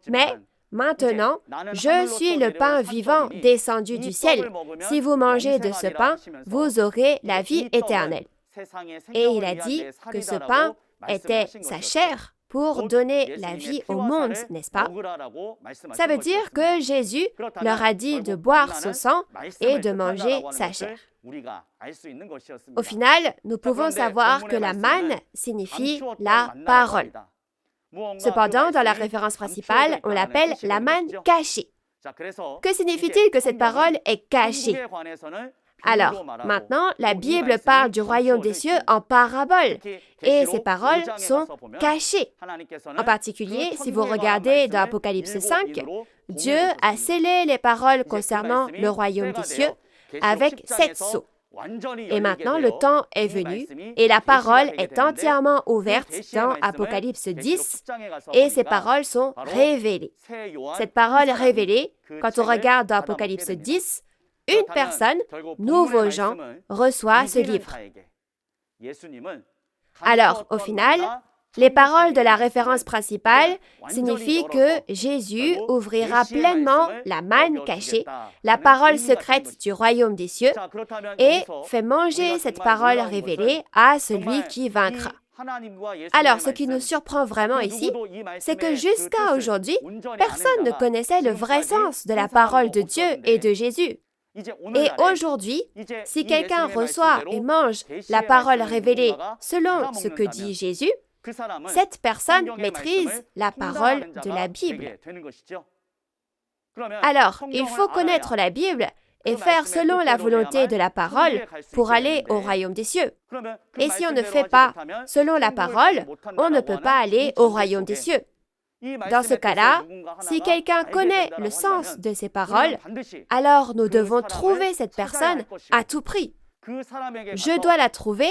Mais maintenant, je suis le pain vivant descendu du ciel. Si vous mangez de ce pain, vous aurez la vie éternelle. Et il a dit que ce pain était sa chair pour donner la vie au monde, n'est-ce pas? Ça veut dire que Jésus leur a dit de boire son sang et de manger sa chair. Au final, nous pouvons savoir que la manne signifie la parole. Cependant, dans la référence principale, on l'appelle la manne cachée. Que signifie-t-il que cette parole est cachée? Alors, maintenant, la Bible parle du royaume des cieux en parabole, et ces paroles sont cachées. En particulier, si vous regardez dans Apocalypse 5, Dieu a scellé les paroles concernant le royaume des cieux avec 7 sceaux. Et maintenant, le temps est venu et la parole est entièrement ouverte dans Apocalypse 10 et ces paroles sont révélées. Cette parole révélée, quand on regarde dans Apocalypse 10, une personne, nouveau Jean, reçoit ce livre. Alors, au final, les paroles de la référence principale signifient que Jésus ouvrira pleinement la manne cachée, la parole secrète du royaume des cieux, et fait manger cette parole révélée à celui qui vaincra. Alors, ce qui nous surprend vraiment ici, c'est que jusqu'à aujourd'hui, personne ne connaissait le vrai sens de la parole de Dieu et de Jésus. Et aujourd'hui, si quelqu'un reçoit et mange la parole révélée selon ce que dit Jésus, cette personne maîtrise la parole de la Bible. Alors, il faut connaître la Bible et faire selon la volonté de la parole pour aller au royaume des cieux. Et si on ne fait pas selon la parole, on ne peut pas aller au royaume des cieux. Dans ce cas-là, si quelqu'un connaît le sens de ces paroles, alors nous devons trouver cette personne à tout prix. Je dois la trouver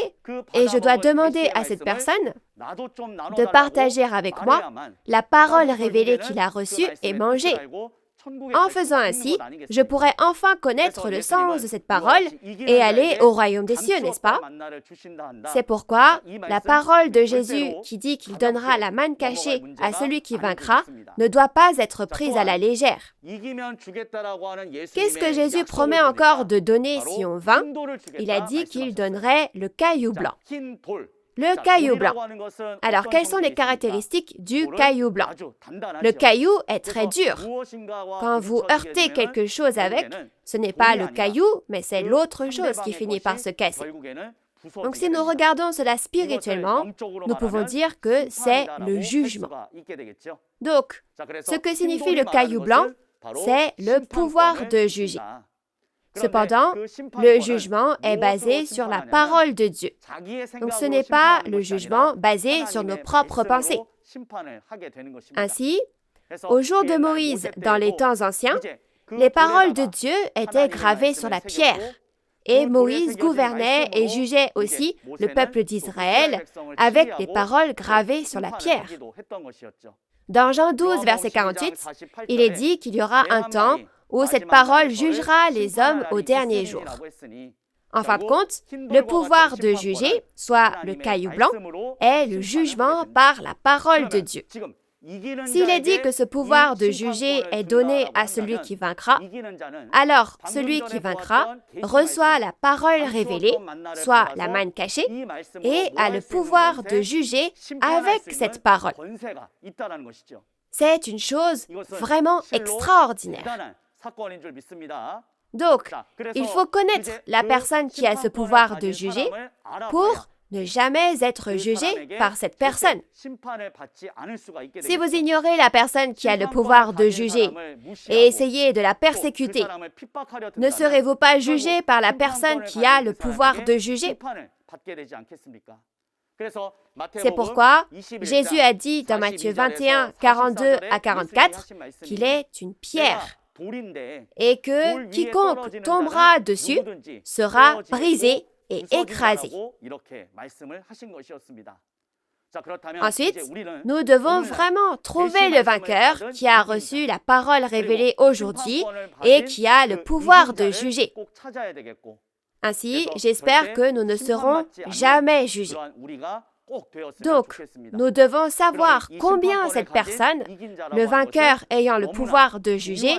et je dois demander à cette personne de partager avec moi la parole révélée qu'il a reçue et mangée. En faisant ainsi, je pourrai enfin connaître le sens de cette parole et aller au royaume des cieux, n'est-ce pas? C'est pourquoi la parole de Jésus qui dit qu'il donnera la manne cachée à celui qui vaincra ne doit pas être prise à la légère. Qu'est-ce que Jésus promet encore de donner si on vainc? Il a dit qu'il donnerait le caillou blanc. Le caillou blanc. Alors, quelles sont les caractéristiques du caillou blanc? Le caillou est très dur. Quand vous heurtez quelque chose avec, ce n'est pas le caillou, mais c'est l'autre chose qui finit par se casser. Donc, si nous regardons cela spirituellement, nous pouvons dire que c'est le jugement. Donc, ce que signifie le caillou blanc, c'est le pouvoir de juger. Cependant, le jugement est basé sur la parole de Dieu. Donc ce n'est pas le jugement basé sur nos propres pensées. Ainsi, au jour de Moïse, dans les temps anciens, les paroles de Dieu étaient gravées sur la pierre. Et Moïse gouvernait et jugeait aussi le peuple d'Israël avec les paroles gravées sur la pierre. Dans Jean 12, verset 48, il est dit qu'il y aura un temps où cette parole jugera les hommes au dernier jour. En fin de compte, le pouvoir de juger, soit le caillou blanc, est le jugement par la parole de Dieu. S'il est dit que ce pouvoir de juger est donné à celui qui vaincra, alors celui qui vaincra reçoit la parole révélée, soit la manne cachée, et a le pouvoir de juger avec cette parole. C'est une chose vraiment extraordinaire. Donc, il faut connaître la personne qui a ce pouvoir de juger pour ne jamais être jugé par cette personne. Si vous ignorez la personne qui a le pouvoir de juger et essayez de la persécuter, ne serez-vous pas jugé par la personne qui a le pouvoir de juger? C'est pourquoi Jésus a dit dans Matthieu 21, 42 à 44 qu'il est une pierre et que quiconque tombera dessus sera brisé et écrasé. Ensuite, nous devons vraiment trouver le vainqueur qui a reçu la parole révélée aujourd'hui et qui a le pouvoir de juger. Ainsi, j'espère que nous ne serons jamais jugés. Donc, nous devons savoir combien cette personne, le vainqueur ayant le pouvoir de juger,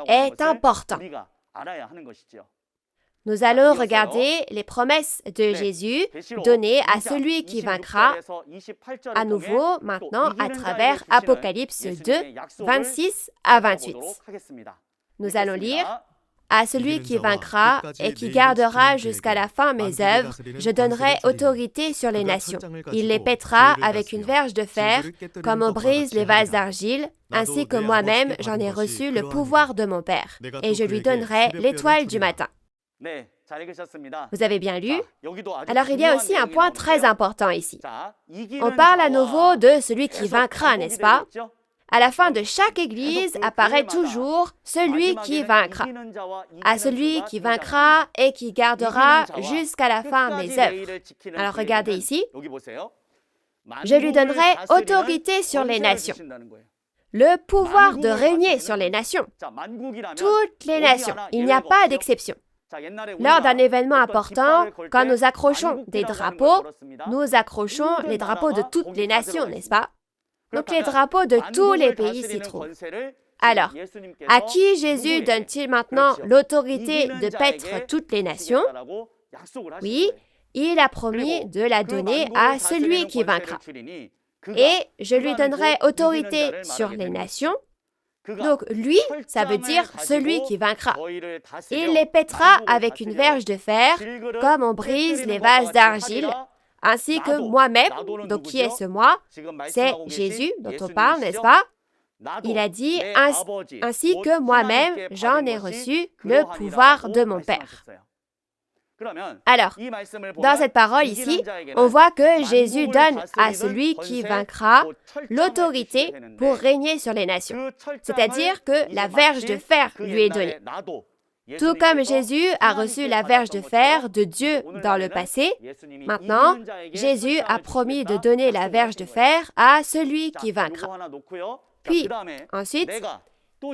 est important. Nous allons regarder les promesses de Jésus données à celui qui vaincra, à nouveau maintenant à travers Apocalypse 2, 26 à 28. Nous allons lire. À celui qui vaincra et qui gardera jusqu'à la fin mes œuvres, je donnerai autorité sur les nations. Il les pètera avec une verge de fer, comme on brise les vases d'argile, ainsi que moi-même j'en ai reçu le pouvoir de mon Père, et je lui donnerai l'étoile du matin. Vous avez bien lu? Alors, il y a aussi un point très important ici. On parle à nouveau de celui qui vaincra, n'est-ce pas? À la fin de chaque église apparaît toujours celui qui vaincra. À celui qui vaincra et qui gardera jusqu'à la fin mes œuvres. Alors, regardez ici. Je lui donnerai autorité sur les nations. Le pouvoir de régner sur les nations. Toutes les nations. Il n'y a pas d'exception. Lors d'un événement important, quand nous accrochons des drapeaux, nous accrochons les drapeaux de toutes les nations, n'est-ce pas? Donc les drapeaux de tous les pays s'y trouvent. Alors, à qui Jésus donne-t-il maintenant l'autorité de paître toutes les nations? Oui, il a promis de la donner à celui qui vaincra. Et je lui donnerai autorité sur les nations. Donc lui, ça veut dire celui qui vaincra. Il les pètera avec une verge de fer, comme on brise les vases d'argile, ainsi que moi-même. Donc qui est ce moi? C'est Jésus dont on parle, n'est-ce pas? Il a dit, ainsi que moi-même, j'en ai reçu le pouvoir de mon Père. Alors, dans cette parole ici, on voit que Jésus donne à celui qui vaincra l'autorité pour régner sur les nations. C'est-à-dire que la verge de fer lui est donnée. Tout comme Jésus a reçu la verge de fer de Dieu dans le passé, maintenant, Jésus a promis de donner la verge de fer à celui qui vaincra. Puis, ensuite,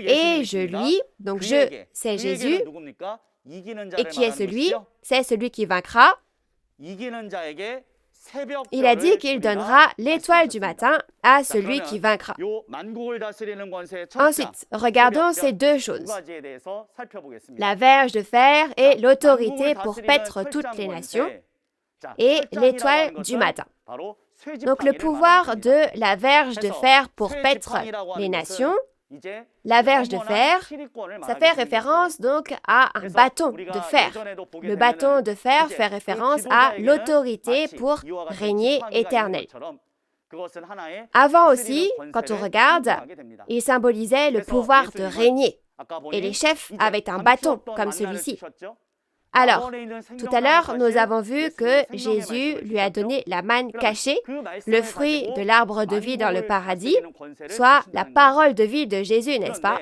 et je lui, donc je, c'est Jésus, et qui est celui? C'est celui qui vaincra. Il a dit qu'il donnera l'étoile du matin à celui qui vaincra. Ensuite, regardons ces deux choses. La verge de fer et l'autorité pour paître toutes les nations et l'étoile du matin. Donc le pouvoir de la verge de fer pour paître les nations. La verge de fer, ça fait référence donc à un bâton de fer. Le bâton de fer fait référence à l'autorité pour régner éternel. Avant aussi, quand on regarde, il symbolisait le pouvoir de régner. Et les chefs avaient un bâton comme celui-ci. Alors, tout à l'heure, nous avons vu que Jésus lui a donné la manne cachée, le fruit de l'arbre de vie dans le paradis, soit la parole de vie de Jésus, n'est-ce pas?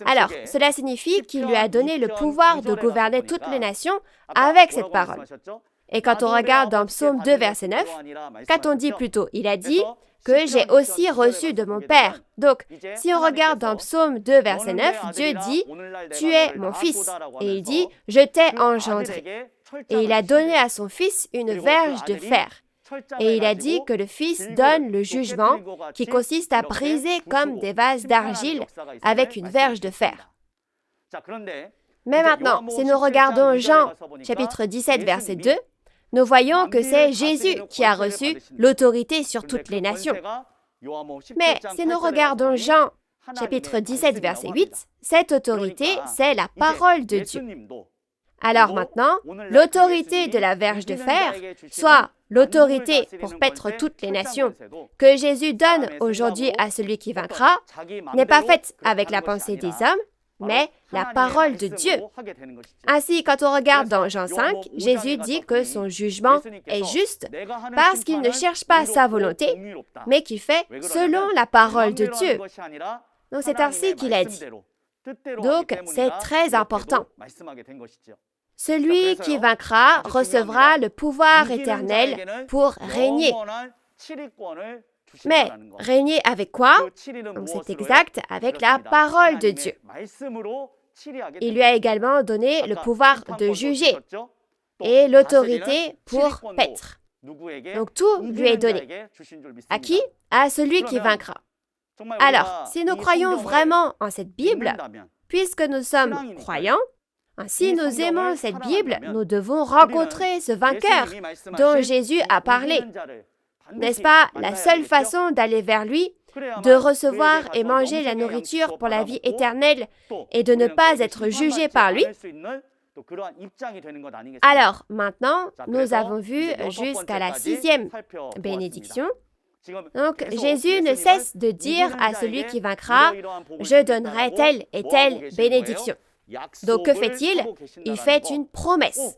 Alors, cela signifie qu'il lui a donné le pouvoir de gouverner toutes les nations avec cette parole. Et quand on regarde dans Psaume 2, verset 9, qu'a-t-on dit plus tôt? Il a dit que j'ai aussi reçu de mon Père. Donc, si on regarde dans Psaume 2, verset 9, Dieu dit « Tu es mon fils » et il dit « Je t'ai engendré ». Et il a donné à son fils une verge de fer. Et il a dit que le fils donne le jugement qui consiste à briser comme des vases d'argile avec une verge de fer. Mais maintenant, si nous regardons Jean, chapitre 17, verset 2, nous voyons que c'est Jésus qui a reçu l'autorité sur toutes les nations. Mais si nous regardons Jean, chapitre 17, verset 8, cette autorité, c'est la parole de Dieu. Alors maintenant, l'autorité de la verge de fer, soit l'autorité pour paître toutes les nations, que Jésus donne aujourd'hui à celui qui vaincra, n'est pas faite avec la pensée des hommes, mais la parole de Dieu. Ainsi, quand on regarde dans Jean 5, Jésus dit que son jugement est juste parce qu'il ne cherche pas sa volonté, mais qu'il fait selon la parole de Dieu. Donc c'est ainsi qu'il a dit. Donc c'est très important. Celui qui vaincra recevra le pouvoir éternel pour régner. Mais régner avec quoi? Donc c'est exact, avec la parole de Dieu. Il lui a également donné le pouvoir de juger et l'autorité pour paître. Donc tout lui est donné. À qui? À celui qui vaincra. Alors, si nous croyons vraiment en cette Bible, puisque nous sommes croyants, si nous aimons cette Bible, nous devons rencontrer ce vainqueur dont Jésus a parlé. N'est-ce pas la seule façon d'aller vers lui, de recevoir et manger la nourriture pour la vie éternelle et de ne pas être jugé par lui? Alors, maintenant, nous avons vu jusqu'à la 6e bénédiction. Donc, Jésus ne cesse de dire à celui qui vaincra, « Je donnerai telle et telle bénédiction ». Donc que fait-il? Il fait une promesse.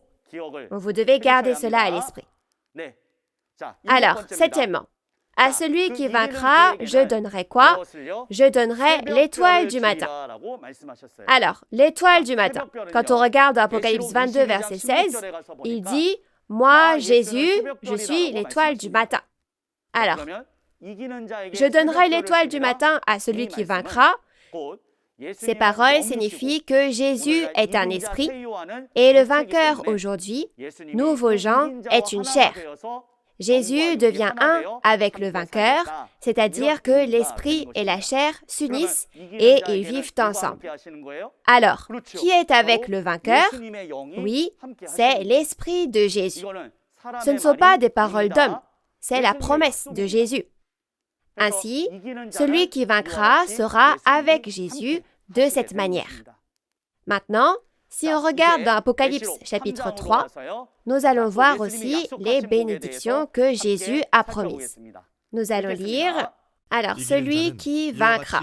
Vous devez garder cela à l'esprit. Alors, septièmement, à celui qui vaincra, je donnerai quoi? Je donnerai l'étoile du matin. Alors, l'étoile du matin. Quand on regarde Apocalypse 22, verset 16, il dit « Moi, Jésus, je suis l'étoile du matin. » Alors, je donnerai l'étoile du matin à celui qui vaincra. Ces paroles signifient que Jésus est un esprit et le vainqueur aujourd'hui, nouveau Jean, est une chair. Jésus devient un avec le vainqueur, c'est-à-dire que l'esprit et la chair s'unissent et ils vivent ensemble. Alors, qui est avec le vainqueur? Oui, c'est l'esprit de Jésus. Ce ne sont pas des paroles d'hommes, c'est la promesse de Jésus. Ainsi, celui qui vaincra sera avec Jésus de cette manière. Maintenant, si on regarde dans Apocalypse chapitre 3, nous allons voir aussi les bénédictions que Jésus a promises. Nous allons lire, alors celui qui vaincra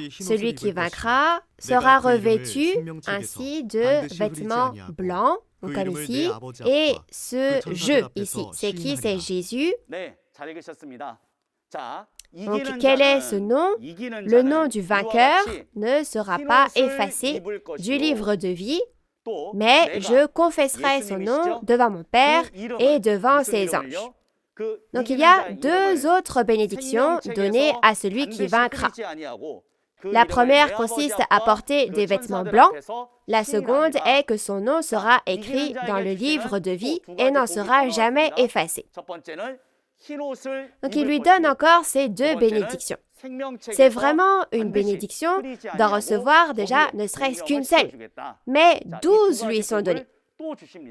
sera revêtu ainsi de vêtements blancs, comme ici, et ce « je » ici, c'est qui? C'est Jésus. Donc, quel est ce nom? Le nom du vainqueur ne sera pas effacé du livre de vie, mais je confesserai son nom devant mon Père et devant ses anges. Donc, il y a deux autres bénédictions données à celui qui vaincra. La première consiste à porter des vêtements blancs. La seconde est que son nom sera écrit dans le livre de vie et n'en sera jamais effacé. Donc, il lui donne encore ces deux bénédictions. C'est vraiment une bénédiction d'en recevoir déjà ne serait-ce qu'une seule. Mais 12 lui sont donnés.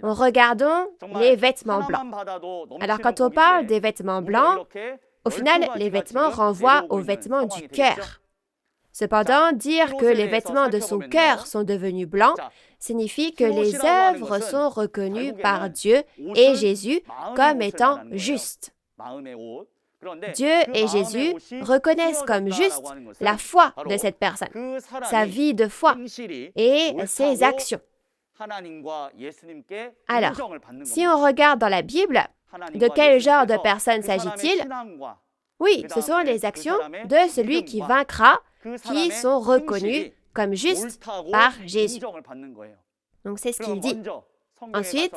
Regardons les vêtements blancs. Alors, quand on parle des vêtements blancs, au final, les vêtements renvoient aux vêtements du cœur. Cependant, dire que les vêtements de son cœur sont devenus blancs signifie que les œuvres sont reconnues par Dieu et Jésus comme étant justes. Dieu et Jésus reconnaissent comme juste la foi de cette personne, sa vie de foi et ses actions. Alors, si on regarde dans la Bible, de quel genre de personne s'agit-il? Oui, ce sont les actions de celui qui vaincra qui sont reconnues comme justes par Jésus. Donc, c'est ce qu'il dit. Ensuite,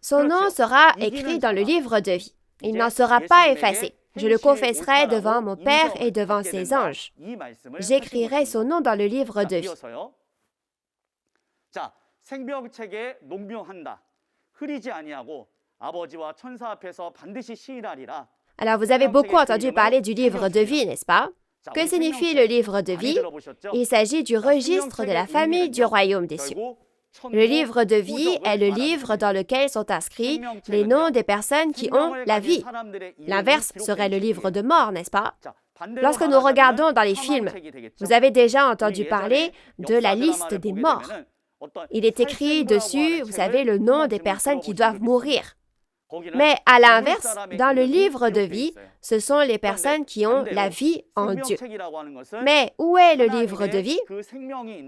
son nom sera écrit dans le livre de vie. Il n'en sera pas effacé. Je le confesserai devant mon Père et devant ses anges. J'écrirai son nom dans le livre de vie. Alors, vous avez beaucoup entendu parler du livre de vie, n'est-ce pas? Que signifie le livre de vie? Il s'agit du registre de la famille du royaume des cieux. Le livre de vie est le livre dans lequel sont inscrits les noms des personnes qui ont la vie. L'inverse serait le livre de mort, n'est-ce pas? Lorsque nous regardons dans les films, vous avez déjà entendu parler de la liste des morts. Il est écrit dessus, vous savez, le nom des personnes qui doivent mourir. Mais à l'inverse, dans le livre de vie, ce sont les personnes qui ont la vie en Dieu. Mais où est le livre de vie?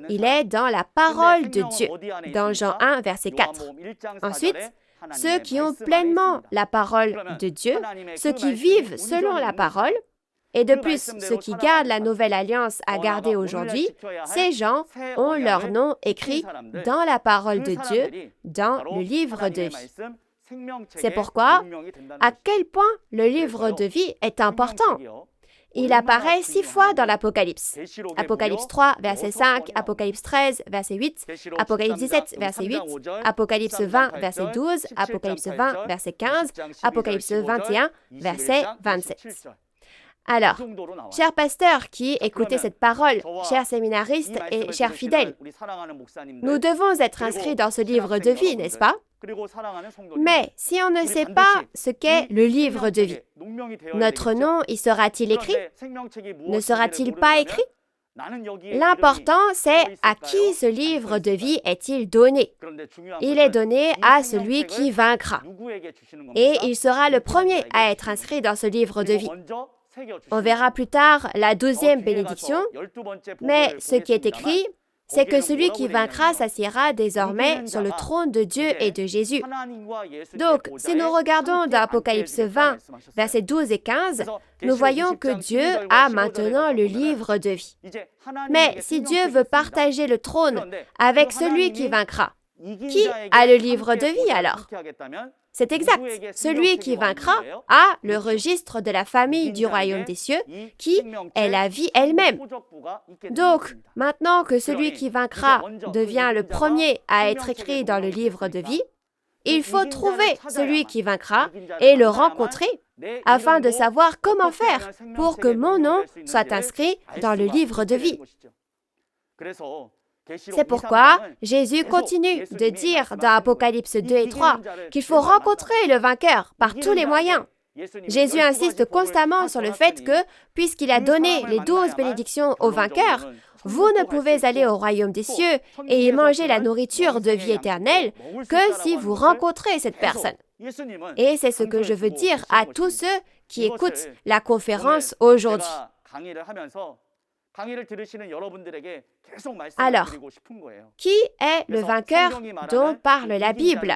Il est dans la parole de Dieu, dans Jean 1, verset 4. Ensuite, ceux qui ont pleinement la parole de Dieu, ceux qui vivent selon la parole, et de plus, ceux qui gardent la nouvelle alliance à garder aujourd'hui, ces gens ont leur nom écrit dans la parole de Dieu, dans le livre de vie. C'est pourquoi, à quel point le livre de vie est important. Il apparaît 6 fois dans l'Apocalypse. Apocalypse 3, verset 5, Apocalypse 13, verset 8, Apocalypse 17, verset 8, Apocalypse 20, verset 12, Apocalypse 20, verset 15, Apocalypse 21, verset 27. Alors, chers pasteurs qui écoutez cette parole, chers séminaristes et chers fidèles, nous devons être inscrits dans ce livre de vie, n'est-ce pas? Mais si on ne sait pas ce qu'est le livre de vie, notre nom y sera-t-il écrit? Ne sera-t-il pas écrit? L'important, c'est à qui ce livre de vie est-il donné? Il est donné à celui qui vaincra. Et il sera le premier à être inscrit dans ce livre de vie. On verra plus tard la 12e bénédiction, mais ce qui est écrit, c'est que celui qui vaincra s'assiera désormais sur le trône de Dieu et de Jésus. Donc, si nous regardons dans Apocalypse 20, versets 12 et 15, nous voyons que Dieu a maintenant le livre de vie. Mais si Dieu veut partager le trône avec celui qui vaincra, qui a le livre de vie alors? C'est exact. Celui qui vaincra a le registre de la famille du royaume des cieux, qui est la vie elle-même. Donc, maintenant que celui qui vaincra devient le premier à être écrit dans le livre de vie, il faut trouver celui qui vaincra et le rencontrer afin de savoir comment faire pour que mon nom soit inscrit dans le livre de vie. C'est pourquoi Jésus continue de dire dans Apocalypse 2 et 3 qu'il faut rencontrer le vainqueur par tous les moyens. Jésus insiste constamment sur le fait que, puisqu'il a donné les 12 bénédictions aux vainqueurs, vous ne pouvez aller au royaume des cieux et y manger la nourriture de vie éternelle que si vous rencontrez cette personne. Et c'est ce que je veux dire à tous ceux qui écoutent la conférence aujourd'hui. Alors, qui est le vainqueur dont parle la Bible?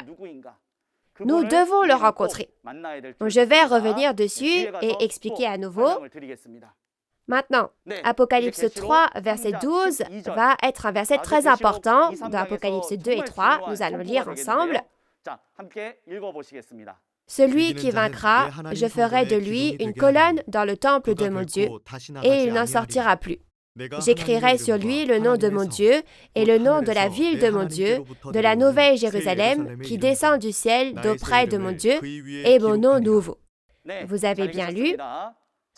Nous devons le rencontrer. Je vais revenir dessus et expliquer à nouveau. Maintenant, Apocalypse 3, verset 12, va être un verset très important. Dans Apocalypse 2 et 3, nous allons lire ensemble. Celui qui vaincra, je ferai de lui une colonne dans le temple de mon Dieu, et il n'en sortira plus. J'écrirai sur lui le nom de mon Dieu et le nom de la ville de mon Dieu, de la nouvelle Jérusalem qui descend du ciel d'auprès de mon Dieu, et mon nom nouveau. Vous avez bien lu.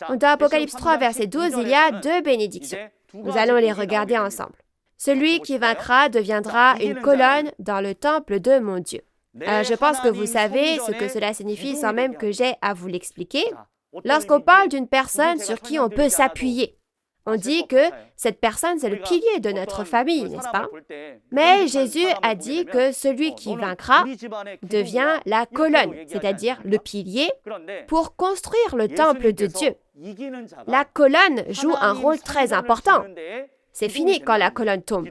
Dans Apocalypse 3, verset 12, il y a 2 bénédictions. Nous allons les regarder ensemble. Celui qui vaincra deviendra une colonne dans le temple de mon Dieu. Je pense que vous savez ce que cela signifie sans même que j'aie à vous l'expliquer. Lorsqu'on parle d'une personne sur qui on peut s'appuyer, on dit que cette personne, c'est le pilier de notre famille, n'est-ce pas? Mais Jésus a dit que celui qui vaincra devient la colonne, c'est-à-dire le pilier, pour construire le temple de Dieu. La colonne joue un rôle très important. C'est fini quand la colonne tombe.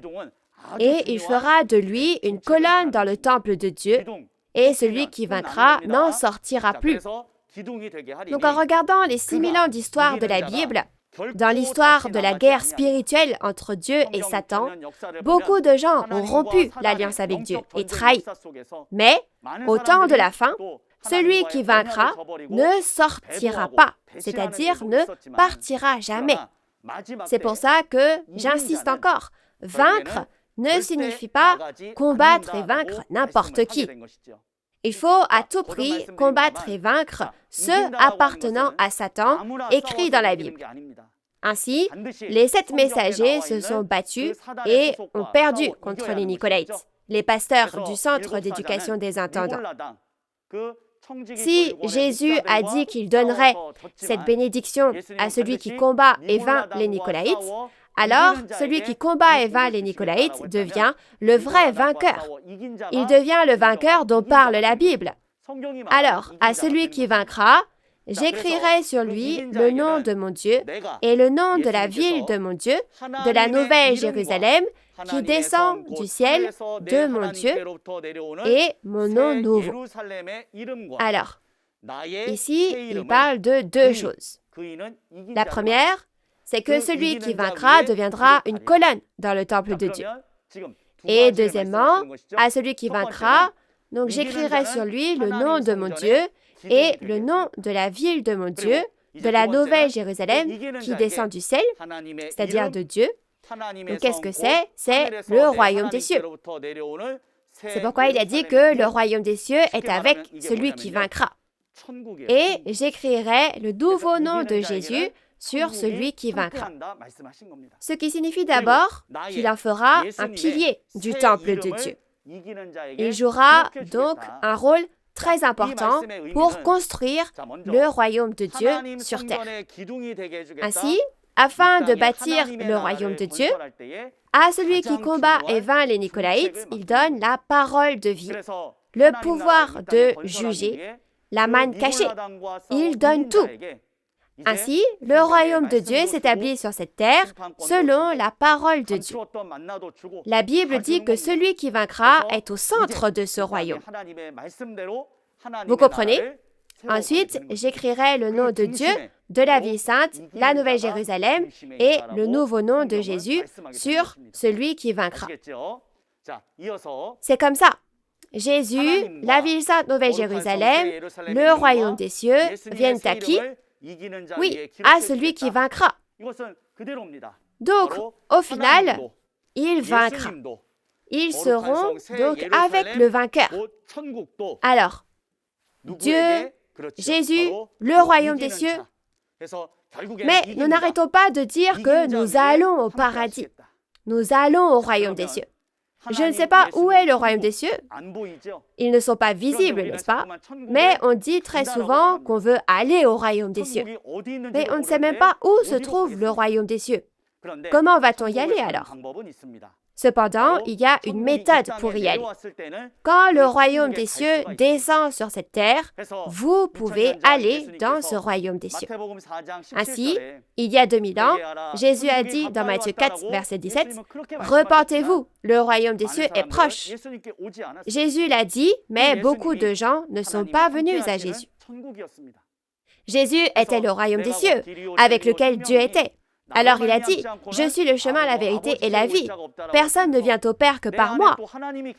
Et il fera de lui une colonne dans le temple de Dieu, et celui qui vaincra n'en sortira plus. Donc en regardant les 6000 ans d'histoire de la Bible, dans l'histoire de la guerre spirituelle entre Dieu et Satan, beaucoup de gens ont rompu l'alliance avec Dieu et trahi. Mais, au temps de la fin, celui qui vaincra ne sortira pas, c'est-à-dire ne partira jamais. C'est pour ça que j'insiste encore, vaincre ne signifie pas combattre et vaincre n'importe qui. Il faut à tout prix combattre et vaincre ceux appartenant à Satan, écrits dans la Bible. Ainsi, les 7 messagers se sont battus et ont perdu contre les Nicolaïtes, les pasteurs du centre d'éducation des intendants. Si Jésus a dit qu'il donnerait cette bénédiction à celui qui combat et vainc les Nicolaïtes, alors celui qui combat et vainc les Nicolaïtes devient le vrai vainqueur. Il devient le vainqueur dont parle la Bible. Alors, à celui qui vaincra, j'écrirai sur lui le nom de mon Dieu et le nom de la ville de mon Dieu, de la nouvelle Jérusalem, qui descend du ciel de mon Dieu, et mon nom nouveau. Alors, ici, il parle de 2 choses. La première, c'est que celui qui vaincra deviendra une colonne dans le temple de Dieu. Et deuxièmement, à celui qui vaincra, donc j'écrirai sur lui le nom de mon Dieu et le nom de la ville de mon Dieu, de la nouvelle Jérusalem qui descend du ciel, c'est-à-dire de Dieu. Donc qu'est-ce que c'est? C'est le royaume des cieux. C'est pourquoi il a dit que le royaume des cieux est avec celui qui vaincra. Et j'écrirai le nouveau nom de Jésus sur celui qui vaincra. Ce qui signifie d'abord qu'il en fera un pilier du temple de Dieu. Il jouera donc un rôle très important pour construire le royaume de Dieu sur terre. Ainsi, afin de bâtir le royaume de Dieu, à celui qui combat et vainc les Nicolaïtes, il donne la parole de vie, le pouvoir de juger, la manne cachée. Il donne tout. Ainsi, le royaume de Dieu s'établit sur cette terre selon la parole de Dieu. La Bible dit que celui qui vaincra est au centre de ce royaume. Vous comprenez? Ensuite, j'écrirai le nom de Dieu, de la ville sainte, la Nouvelle Jérusalem et le nouveau nom de Jésus sur celui qui vaincra. C'est comme ça. Jésus, la ville sainte Nouvelle Jérusalem, le royaume des cieux viennent à qui? Oui, à celui qui vaincra. Donc, au final, il vaincra. Ils seront donc avec le vainqueur. Alors, Dieu, Jésus, le royaume des cieux. Mais nous n'arrêtons pas de dire que nous allons au paradis. Nous allons au royaume des cieux. Je ne sais pas où est le royaume des cieux. Ils ne sont pas visibles, n'est-ce pas? Mais on dit très souvent qu'on veut aller au royaume des cieux. Mais on ne sait même pas où se trouve le royaume des cieux. Comment va-t-on y aller alors? Cependant, il y a une méthode pour y aller. Quand le royaume des cieux descend sur cette terre, vous pouvez aller dans ce royaume des cieux. Ainsi, il y a 2000 ans, Jésus a dit dans Matthieu 4, verset 17, « Repentez-vous, le royaume des cieux est proche. » Jésus l'a dit, mais beaucoup de gens ne sont pas venus à Jésus. Jésus était le royaume des cieux, avec lequel Dieu était. Alors il a dit, « Je suis le chemin, la vérité et la vie. Personne ne vient au Père que par moi. »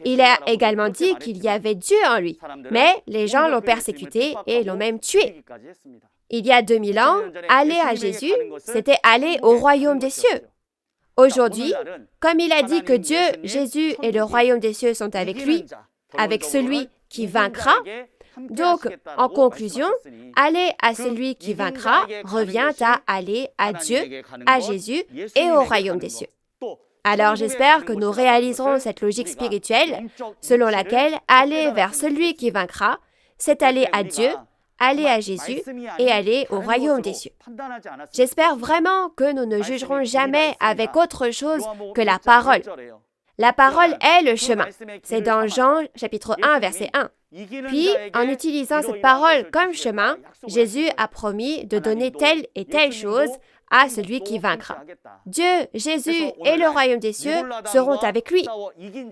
Il a également dit qu'il y avait Dieu en lui, mais les gens l'ont persécuté et l'ont même tué. Il y a 2000 ans, aller à Jésus, c'était aller au royaume des cieux. Aujourd'hui, comme il a dit que Dieu, Jésus et le royaume des cieux sont avec lui, avec celui qui vaincra, donc, en conclusion, aller à celui qui vaincra revient à aller à Dieu, à Jésus et au royaume des cieux. Alors j'espère que nous réaliserons cette logique spirituelle selon laquelle aller vers celui qui vaincra, c'est aller à Dieu, aller à Jésus et aller au royaume des cieux. J'espère vraiment que nous ne jugerons jamais avec autre chose que la parole. La parole est le chemin. C'est dans Jean chapitre 1, verset 1. Puis, en utilisant cette parole comme chemin, Jésus a promis de donner telle et telle chose à celui qui vaincra. Dieu, Jésus et le royaume des cieux seront avec lui.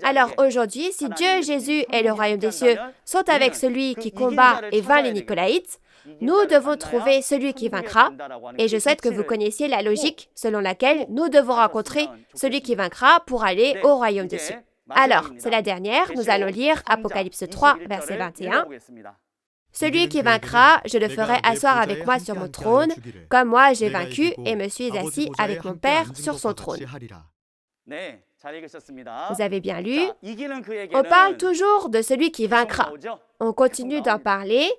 Alors aujourd'hui, si Dieu, Jésus et le royaume des cieux sont avec celui qui combat et vainc les Nicolaïtes, nous devons trouver celui qui vaincra, et je souhaite que vous connaissiez la logique selon laquelle nous devons rencontrer celui qui vaincra pour aller au royaume des cieux. Alors, c'est la dernière, nous allons lire Apocalypse 3, verset 21. « Celui qui vaincra, je le ferai asseoir avec moi sur mon trône, comme moi j'ai vaincu et me suis assis avec mon Père sur son trône. » Vous avez bien lu. On parle toujours de celui qui vaincra. On continue d'en parler.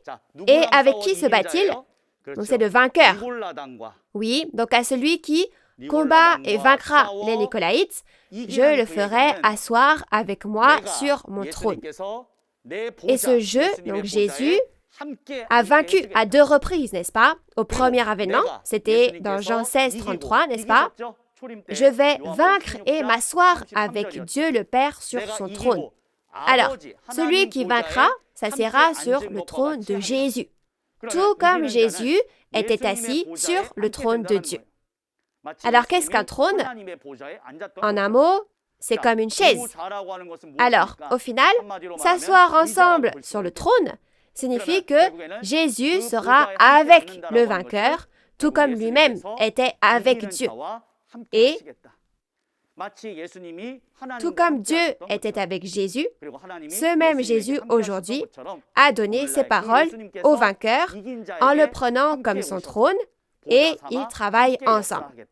Et avec qui se bat-il? Donc c'est le vainqueur. Oui, donc à celui qui combat et vaincra les Nicolaïtes, je le ferai asseoir avec moi sur mon trône. Et ce jeu, donc Jésus, a vaincu à 2 reprises, n'est-ce pas? Au premier avènement, c'était dans Jean 16, 33, n'est-ce pas? Je vais vaincre et m'asseoir avec Dieu le Père sur son trône. Alors, celui qui vaincra s'assiera sur le trône de Jésus, tout comme Jésus était assis sur le trône de Dieu. Alors, qu'est-ce qu'un trône? En un mot, c'est comme une chaise. Alors, au final, s'asseoir ensemble sur le trône signifie que Jésus sera avec le vainqueur, tout comme lui-même était avec Dieu. Et tout comme Dieu était avec Jésus, ce même Jésus aujourd'hui a donné ses paroles au vainqueur en le prenant comme son trône et ils travaillent ensemble.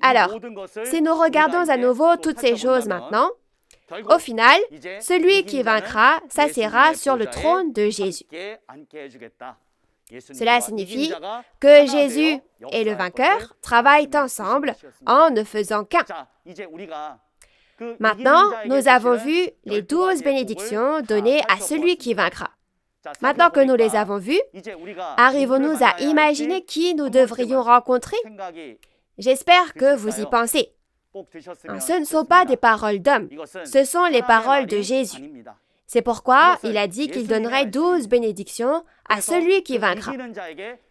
Alors, si nous regardons à nouveau toutes ces choses maintenant, au final, celui qui vaincra s'assiera sur le trône de Jésus. Cela signifie que Jésus et le vainqueur travaillent ensemble en ne faisant qu'un. Maintenant, nous avons vu les 12 bénédictions données à celui qui vaincra. Maintenant que nous les avons vues, arrivons-nous à imaginer qui nous devrions rencontrer? J'espère que vous y pensez. Ce ne sont pas des paroles d'hommes, ce sont les paroles de Jésus. C'est pourquoi il a dit qu'il donnerait 12 bénédictions à celui qui vaincra.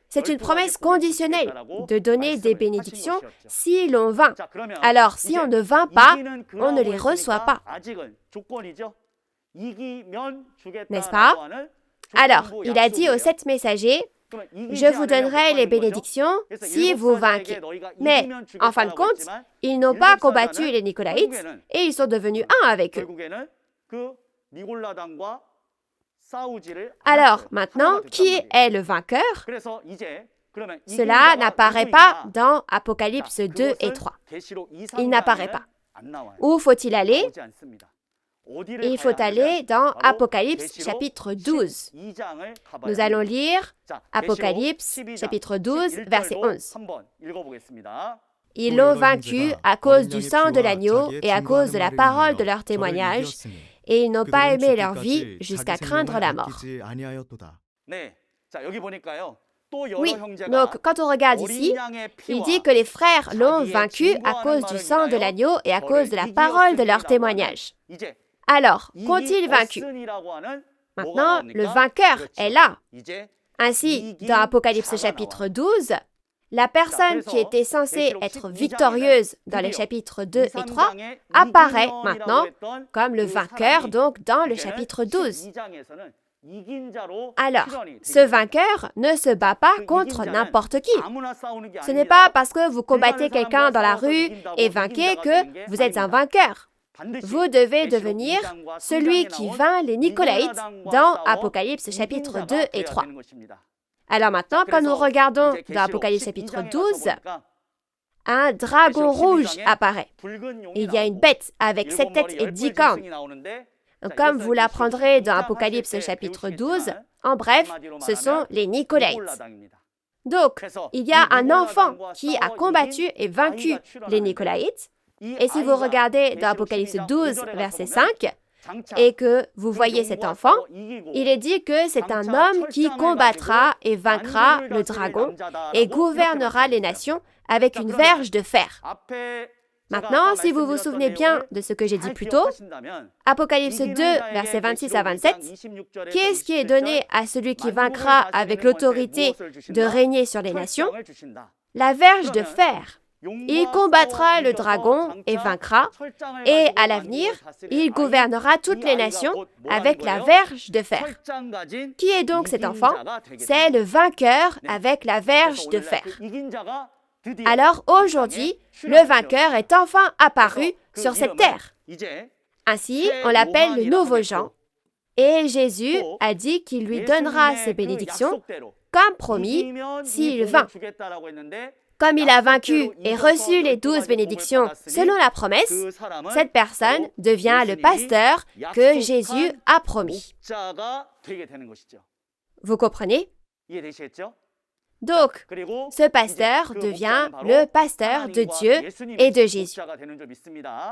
C'est une promesse conditionnelle de donner des bénédictions si l'on vainc. Alors, si on ne vainc pas, on ne les reçoit pas. N'est-ce pas? Alors, il a dit aux 7 messagers, « Je vous donnerai les bénédictions si vous vainquez. » Mais, en fin de compte, ils n'ont pas combattu les Nicolaïtes et ils sont devenus un avec eux. Alors, maintenant, qui est le vainqueur? Cela n'apparaît pas dans Apocalypse 2 et 3. Il n'apparaît pas. Où faut-il aller? Il faut aller dans Apocalypse chapitre 12. Nous allons lire Apocalypse chapitre 12, verset 11. Ils l'ont vaincu à cause du sang de l'agneau et à cause de la parole de leur témoignage, et ils n'ont pas aimé leur vie jusqu'à craindre la mort. Oui, donc quand on regarde ici, il dit que les frères l'ont vaincu à cause du sang de l'agneau et à cause de la parole de leur témoignage. Alors, qu'ont-ils vaincu? Maintenant, le vainqueur est là. Ainsi, dans Apocalypse chapitre 12, la personne qui était censée être victorieuse dans les chapitres 2 et 3 apparaît maintenant comme le vainqueur donc dans le chapitre 12. Alors, ce vainqueur ne se bat pas contre n'importe qui. Ce n'est pas parce que vous combattez quelqu'un dans la rue et vainquez que vous êtes un vainqueur. Vous devez devenir celui qui vainc les Nicolaïtes dans Apocalypse chapitre 2 et 3. Alors maintenant, quand nous regardons dans Apocalypse chapitre 12, un dragon rouge apparaît. Il y a une bête avec 7 têtes et 10 cornes. Comme vous l'apprendrez dans Apocalypse chapitre 12, en bref, ce sont les Nicolaïtes. Donc, il y a un enfant qui a combattu et vaincu les Nicolaïtes. Et si vous regardez dans Apocalypse 12, verset 5, et que vous voyez cet enfant, il est dit que c'est un homme qui combattra et vaincra le dragon et gouvernera les nations avec une verge de fer. Maintenant, si vous vous souvenez bien de ce que j'ai dit plus tôt, Apocalypse 2, versets 26 à 27, qu'est-ce qui est donné à celui qui vaincra avec l'autorité de régner sur les nations? La verge de fer. Il combattra le dragon et vaincra, et à l'avenir, il gouvernera toutes les nations avec la verge de fer. Qui est donc cet enfant? C'est le vainqueur avec la verge de fer. Alors aujourd'hui, le vainqueur est enfin apparu sur cette terre. Ainsi, on l'appelle le nouveau Jean, et Jésus a dit qu'il lui donnera ses bénédictions, comme promis, s'il vainc. Comme il a vaincu et reçu les 12 bénédictions selon la promesse, cette personne devient le pasteur que Jésus a promis. Vous comprenez? Donc, ce pasteur devient le pasteur de Dieu et de Jésus.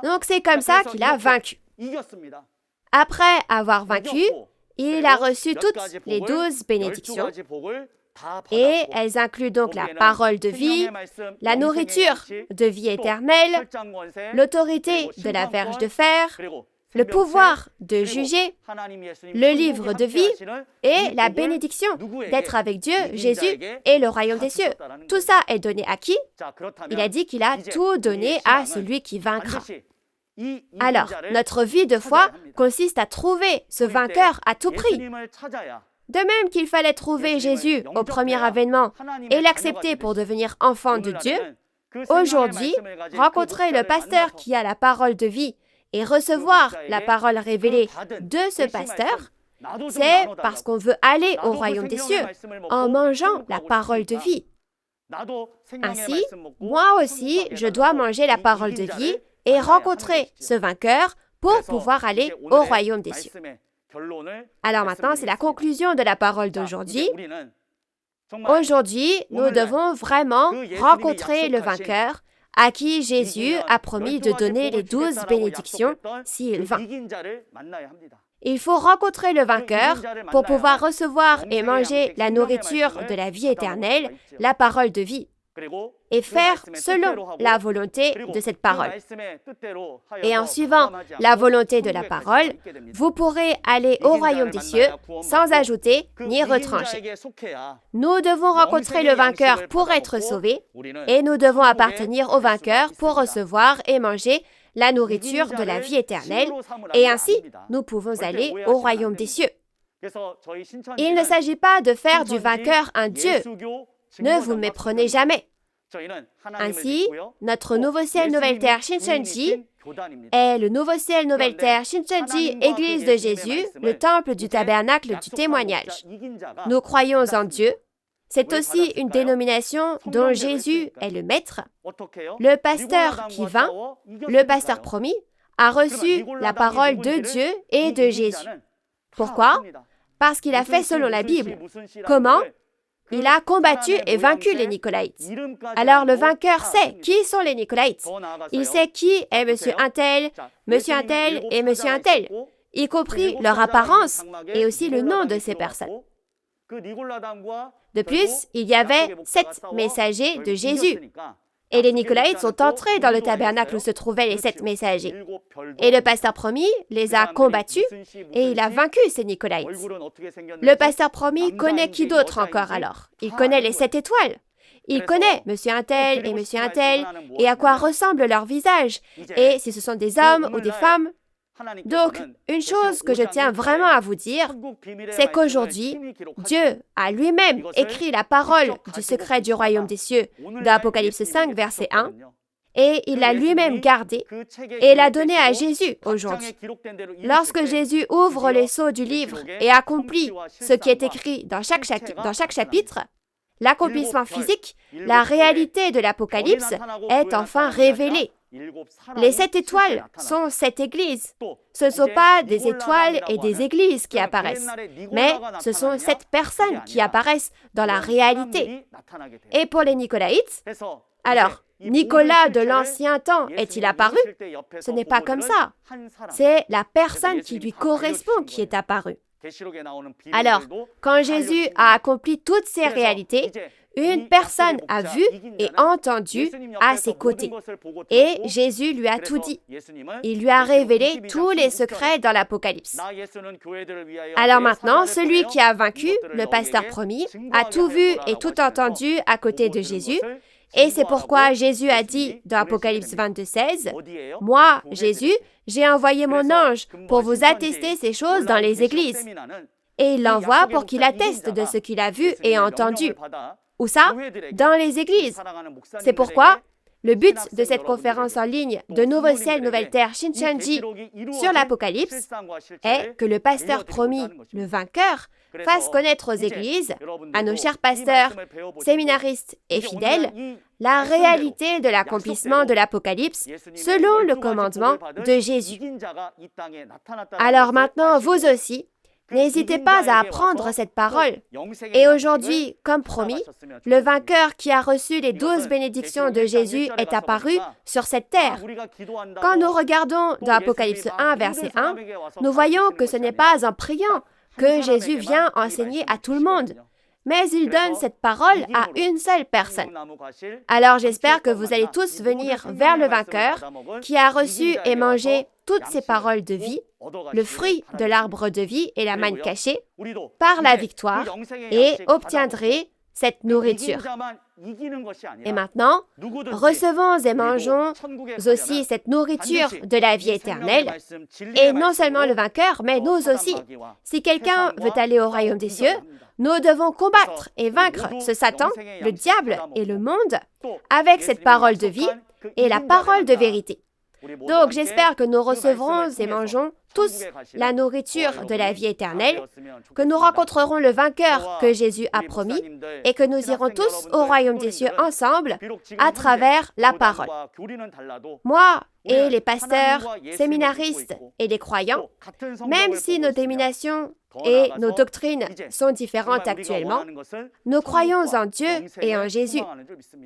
Donc, c'est comme ça qu'il a vaincu. Après avoir vaincu, il a reçu toutes les 12 bénédictions. Et elles incluent donc la parole de vie, la nourriture de vie éternelle, l'autorité de la verge de fer, le pouvoir de juger, le livre de vie et la bénédiction d'être avec Dieu, Jésus et le royaume des cieux. Tout ça est donné à qui? Il a dit qu'il a tout donné à celui qui vaincra. Alors, notre vie de foi consiste à trouver ce vainqueur à tout prix. De même qu'il fallait trouver Jésus au premier avènement et l'accepter pour devenir enfant de Dieu, aujourd'hui, rencontrer le pasteur qui a la parole de vie et recevoir la parole révélée de ce pasteur, c'est parce qu'on veut aller au royaume des cieux en mangeant la parole de vie. Ainsi, moi aussi, je dois manger la parole de vie et rencontrer ce vainqueur pour pouvoir aller au royaume des cieux. Alors maintenant, c'est la conclusion de la parole d'aujourd'hui. Aujourd'hui, nous devons vraiment rencontrer le vainqueur à qui Jésus a promis de donner les 12 bénédictions s'il vainc. Il faut rencontrer le vainqueur pour pouvoir recevoir et manger la nourriture de la vie éternelle, la parole de vie. et faire selon la volonté de cette parole. Et en suivant la volonté de la parole, vous pourrez aller au royaume des cieux sans ajouter ni retrancher. Nous devons rencontrer le vainqueur pour être sauvés et nous devons appartenir au vainqueur pour recevoir et manger la nourriture de la vie éternelle et ainsi nous pouvons aller au royaume des cieux. Il ne s'agit pas de faire du vainqueur un Dieu. Ne vous méprenez jamais. Ainsi, notre nouveau ciel, nouvelle terre, Shincheonji, est le nouveau ciel, nouvelle terre, Shincheonji, Église de Jésus, le temple du tabernacle du témoignage. Nous croyons en Dieu. C'est aussi une dénomination dont Jésus est le maître. Le pasteur qui vint, le pasteur promis, a reçu la parole de Dieu et de Jésus. Pourquoi? Parce qu'il a fait selon la Bible. Comment? Il a combattu et vaincu les Nicolaïtes. Alors le vainqueur sait qui sont les Nicolaïtes. Il sait qui est monsieur Untel et monsieur Untel, y compris leur apparence et aussi le nom de ces personnes. De plus, il y avait 7 messagers de Jésus. Et les Nicolaïtes sont entrés dans le tabernacle où se trouvaient les 7 messagers. Et le pasteur promis les a combattus et il a vaincu ces Nicolaïtes. Le pasteur promis connaît qui d'autre encore alors? Il connaît les 7 étoiles. Il connaît monsieur Untel et à quoi ressemble leur visage et si ce sont des hommes ou des femmes. Donc, une chose que je tiens vraiment à vous dire, c'est qu'aujourd'hui, Dieu a lui-même écrit la parole du secret du royaume des cieux d'Apocalypse 5, verset 1, et il l'a lui-même gardé et l'a donné à Jésus aujourd'hui. Lorsque Jésus ouvre les sceaux du livre et accomplit ce qui est écrit dans chaque chapitre, l'accomplissement physique, la réalité de l'Apocalypse est enfin révélée. Les 7 étoiles sont 7 églises. Ce ne sont pas des étoiles et des églises qui apparaissent, mais ce sont 7 personnes qui apparaissent dans la réalité. Et pour les Nicolaïtes, alors, Nicolas de l'ancien temps est-il apparu? Ce n'est pas comme ça. C'est la personne qui lui correspond qui est apparue. Alors, quand Jésus a accompli toutes ces réalités, une personne a vu et entendu à ses côtés. Et Jésus lui a tout dit. Il lui a révélé tous les secrets dans l'Apocalypse. Alors maintenant, celui qui a vaincu, le pasteur promis, a tout vu et tout entendu à côté de Jésus. Et c'est pourquoi Jésus a dit dans Apocalypse 22, 16, « Moi, Jésus, j'ai envoyé mon ange pour vous attester ces choses dans les églises. » Et il l'envoie pour qu'il atteste de ce qu'il a vu et entendu. Où ça? Dans les églises. C'est pourquoi le but de cette conférence en ligne de Nouveau Ciel, Nouvelle Terre, Shincheonji sur l'Apocalypse est que le pasteur promis, le vainqueur, fasse connaître aux églises, à nos chers pasteurs, séminaristes et fidèles, la réalité de l'accomplissement de l'Apocalypse selon le commandement de Jésus. Alors maintenant, vous aussi, n'hésitez pas à apprendre cette parole. Et aujourd'hui, comme promis, le vainqueur qui a reçu les 12 bénédictions de Jésus est apparu sur cette terre. Quand nous regardons dans Apocalypse 1, verset 1, nous voyons que ce n'est pas en priant que Jésus vient enseigner à tout le monde, mais il donne cette parole à une seule personne. Alors j'espère que vous allez tous venir vers le vainqueur qui a reçu et mangé toutes ces paroles de vie, le fruit de l'arbre de vie et la manne cachée, par la victoire, et obtiendrez cette nourriture. Et maintenant, recevons et mangeons aussi cette nourriture de la vie éternelle, et non seulement le vainqueur, mais nous aussi. Si quelqu'un veut aller au royaume des cieux, nous devons combattre et vaincre ce Satan, le diable et le monde avec cette parole de vie et la parole de vérité. Donc, j'espère que nous recevrons et mangerons tous la nourriture de la vie éternelle, que nous rencontrerons le vainqueur que Jésus a promis et que nous irons tous au royaume des cieux ensemble à travers la parole. Moi et les pasteurs, séminaristes et les croyants, même si nos dénominations et nos doctrines sont différentes actuellement, nous croyons en Dieu et en Jésus.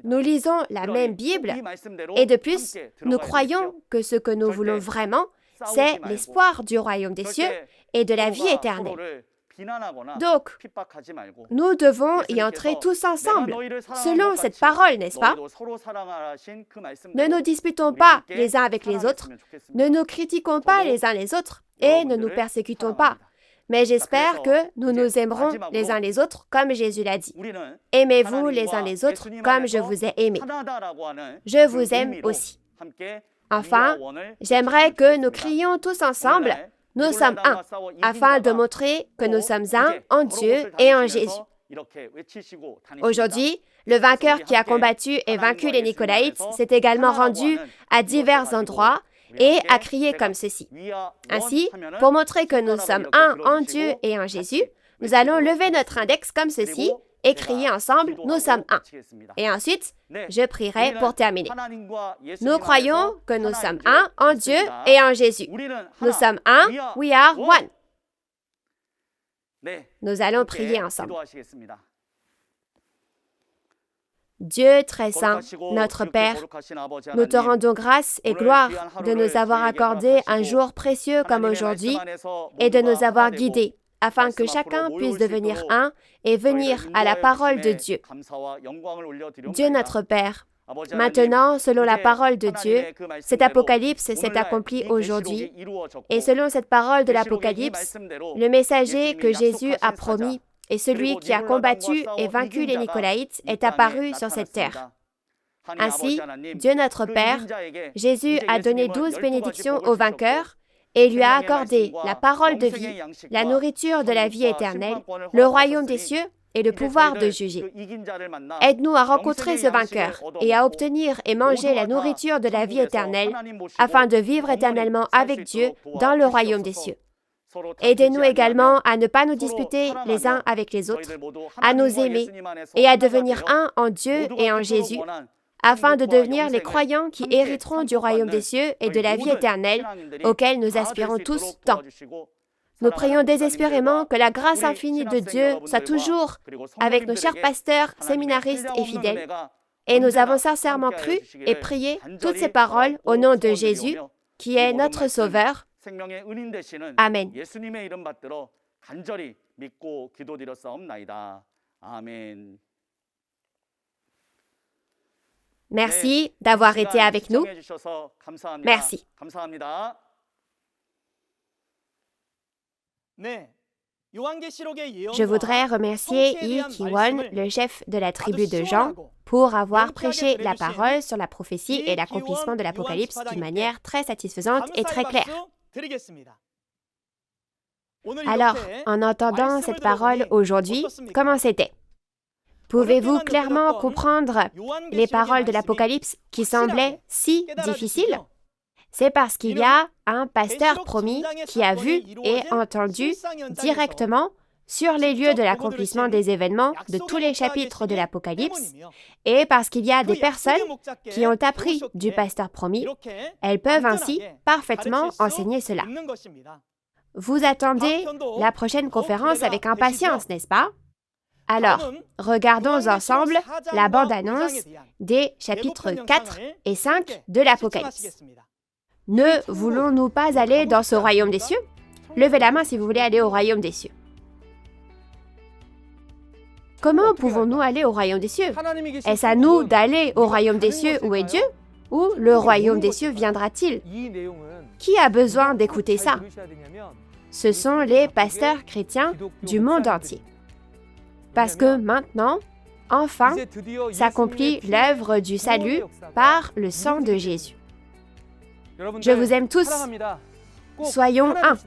Nous lisons la même Bible et de plus, nous croyons que ce que nous voulons vraiment, c'est l'espoir du royaume des cieux et de la vie éternelle. Donc, nous devons y entrer tous ensemble, selon cette parole, n'est-ce pas? Ne nous disputons pas les uns avec les autres, ne nous critiquons pas les uns les autres et ne nous persécutons pas. Mais j'espère que nous nous aimerons les uns les autres comme Jésus l'a dit. Aimez-vous les uns les autres comme je vous ai aimés. Je vous aime aussi. Enfin, j'aimerais que nous crions tous ensemble « Nous sommes un » afin de montrer que nous sommes un en Dieu et en Jésus. Aujourd'hui, le vainqueur qui a combattu et vaincu les Nicolaïtes s'est également rendu à divers endroits et a crié comme ceci. Ainsi, pour montrer que nous sommes un en Dieu et en Jésus, nous allons lever notre index comme ceci et crier ensemble « Nous sommes un ». Et ensuite, je prierai pour terminer. Nous croyons que nous sommes un en Dieu et en Jésus. Nous sommes un, we are one. Nous allons prier ensemble. Dieu très saint, notre Père, nous te rendons grâce et gloire de nous avoir accordé un jour précieux comme aujourd'hui et de nous avoir guidés afin que chacun puisse devenir un et venir à la parole de Dieu. Dieu notre Père, maintenant, selon la parole de Dieu, cet apocalypse s'est accompli aujourd'hui et selon cette parole de l'Apocalypse, le messager que Jésus a promis et celui qui a combattu et vaincu les Nicolaïtes est apparu sur cette terre. Ainsi, Dieu notre Père, Jésus a donné 12 bénédictions au vainqueur et lui a accordé la parole de vie, la nourriture de la vie éternelle, le royaume des cieux et le pouvoir de juger. Aide-nous à rencontrer ce vainqueur et à obtenir et manger la nourriture de la vie éternelle afin de vivre éternellement avec Dieu dans le royaume des cieux. Aidez-nous également à ne pas nous disputer les uns avec les autres, à nous aimer et à devenir un en Dieu et en Jésus, afin de devenir les croyants qui hériteront du royaume des cieux et de la vie éternelle auquel nous aspirons tous tant. Nous prions désespérément que la grâce infinie de Dieu soit toujours avec nos chers pasteurs, séminaristes et fidèles. Et nous avons sincèrement cru et prié toutes ces paroles au nom de Jésus, qui est notre Sauveur. Amen. Merci d'avoir été avec nous. Merci. Je voudrais remercier Yi Ki-won, le chef de la tribu de Jean, pour avoir prêché la parole sur la prophétie et l'accomplissement de l'Apocalypse d'une manière très satisfaisante et très claire. Alors, en entendant cette parole aujourd'hui, comment c'était? Pouvez-vous clairement comprendre les paroles de l'Apocalypse qui semblaient si difficiles? C'est parce qu'il y a un pasteur promis qui a vu et entendu directement sur les lieux de l'accomplissement des événements de tous les chapitres de l'Apocalypse, et parce qu'il y a des personnes qui ont appris du pasteur promis, elles peuvent ainsi parfaitement enseigner cela. Vous attendez la prochaine conférence avec impatience, n'est-ce pas? Alors, regardons ensemble la bande-annonce des chapitres 4 et 5 de l'Apocalypse. Ne voulons-nous pas aller dans ce royaume des cieux? Levez la main si vous voulez aller au royaume des cieux. Comment pouvons-nous aller au royaume des cieux? Est-ce à nous d'aller au royaume des cieux où est Dieu? Ou le royaume des cieux viendra-t-il? Qui a besoin d'écouter ça? Ce sont les pasteurs chrétiens du monde entier. Parce que maintenant, enfin, s'accomplit l'œuvre du salut par le sang de Jésus. Je vous aime tous. Soyons un.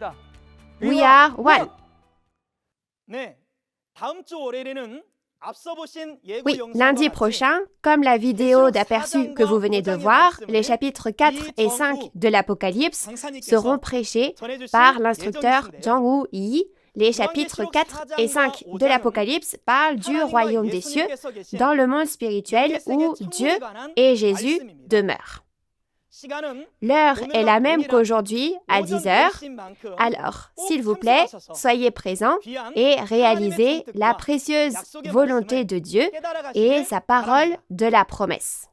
We are one. Oui, lundi prochain, comme la vidéo d'aperçu que vous venez de voir, les chapitres 4 et 5 de l'Apocalypse seront prêchés par l'instructeur Jang-woo Yi. Les chapitres 4 et 5 de l'Apocalypse parlent du royaume des cieux dans le monde spirituel où Dieu et Jésus demeurent. L'heure est la même qu'aujourd'hui, à 10 heures. Alors, s'il vous plaît, soyez présents et réalisez la précieuse volonté de Dieu et sa parole de la promesse.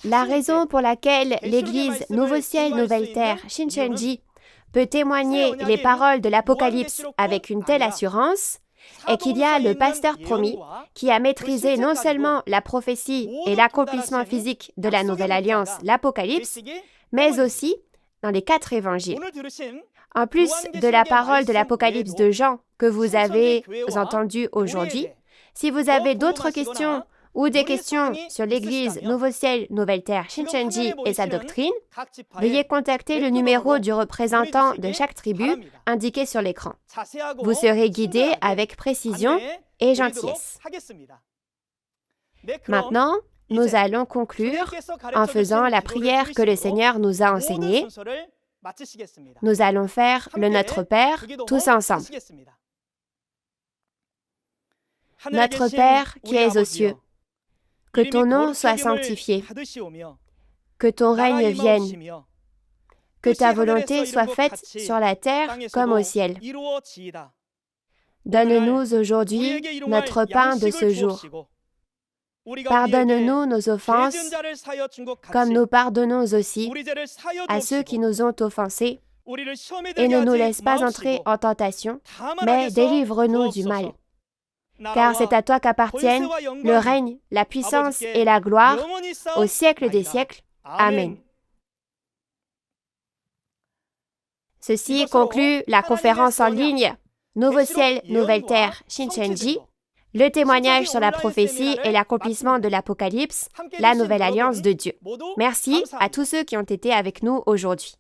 La raison pour laquelle l'Église Nouveau Ciel, Nouvelle Terre, Shincheonji, peut témoigner les paroles de l'Apocalypse avec une telle assurance est qu'il y a le pasteur promis qui a maîtrisé non seulement la prophétie et l'accomplissement physique de la Nouvelle Alliance, l'Apocalypse, mais aussi dans les 4 évangiles. En plus de la parole de l'Apocalypse de Jean que vous avez entendue aujourd'hui, si vous avez d'autres questions ou des questions sur l'Église Nouveau Ciel, Nouvelle Terre, Shincheonji et sa doctrine, veuillez contacter le numéro du représentant de chaque tribu indiqué sur l'écran. Vous serez guidé avec précision et gentillesse. Maintenant, nous allons conclure en faisant la prière que le Seigneur nous a enseignée. Nous allons faire le Notre Père tous ensemble. Notre Père qui es aux cieux, que ton nom soit sanctifié, que ton règne vienne, que ta volonté soit faite sur la terre comme au ciel. Donne-nous aujourd'hui notre pain de ce jour. Pardonne-nous nos offenses, comme nous pardonnons aussi à ceux qui nous ont offensés, et ne nous laisse pas entrer en tentation, mais délivre-nous du mal. Car c'est à toi qu'appartiennent le règne, la puissance et la gloire au siècle des siècles. Amen. Ceci conclut la conférence en ligne Nouveau Ciel, Nouvelle Terre, Shincheonji, le témoignage sur la prophétie et l'accomplissement de l'Apocalypse, la Nouvelle Alliance de Dieu. Merci à tous ceux qui ont été avec nous aujourd'hui.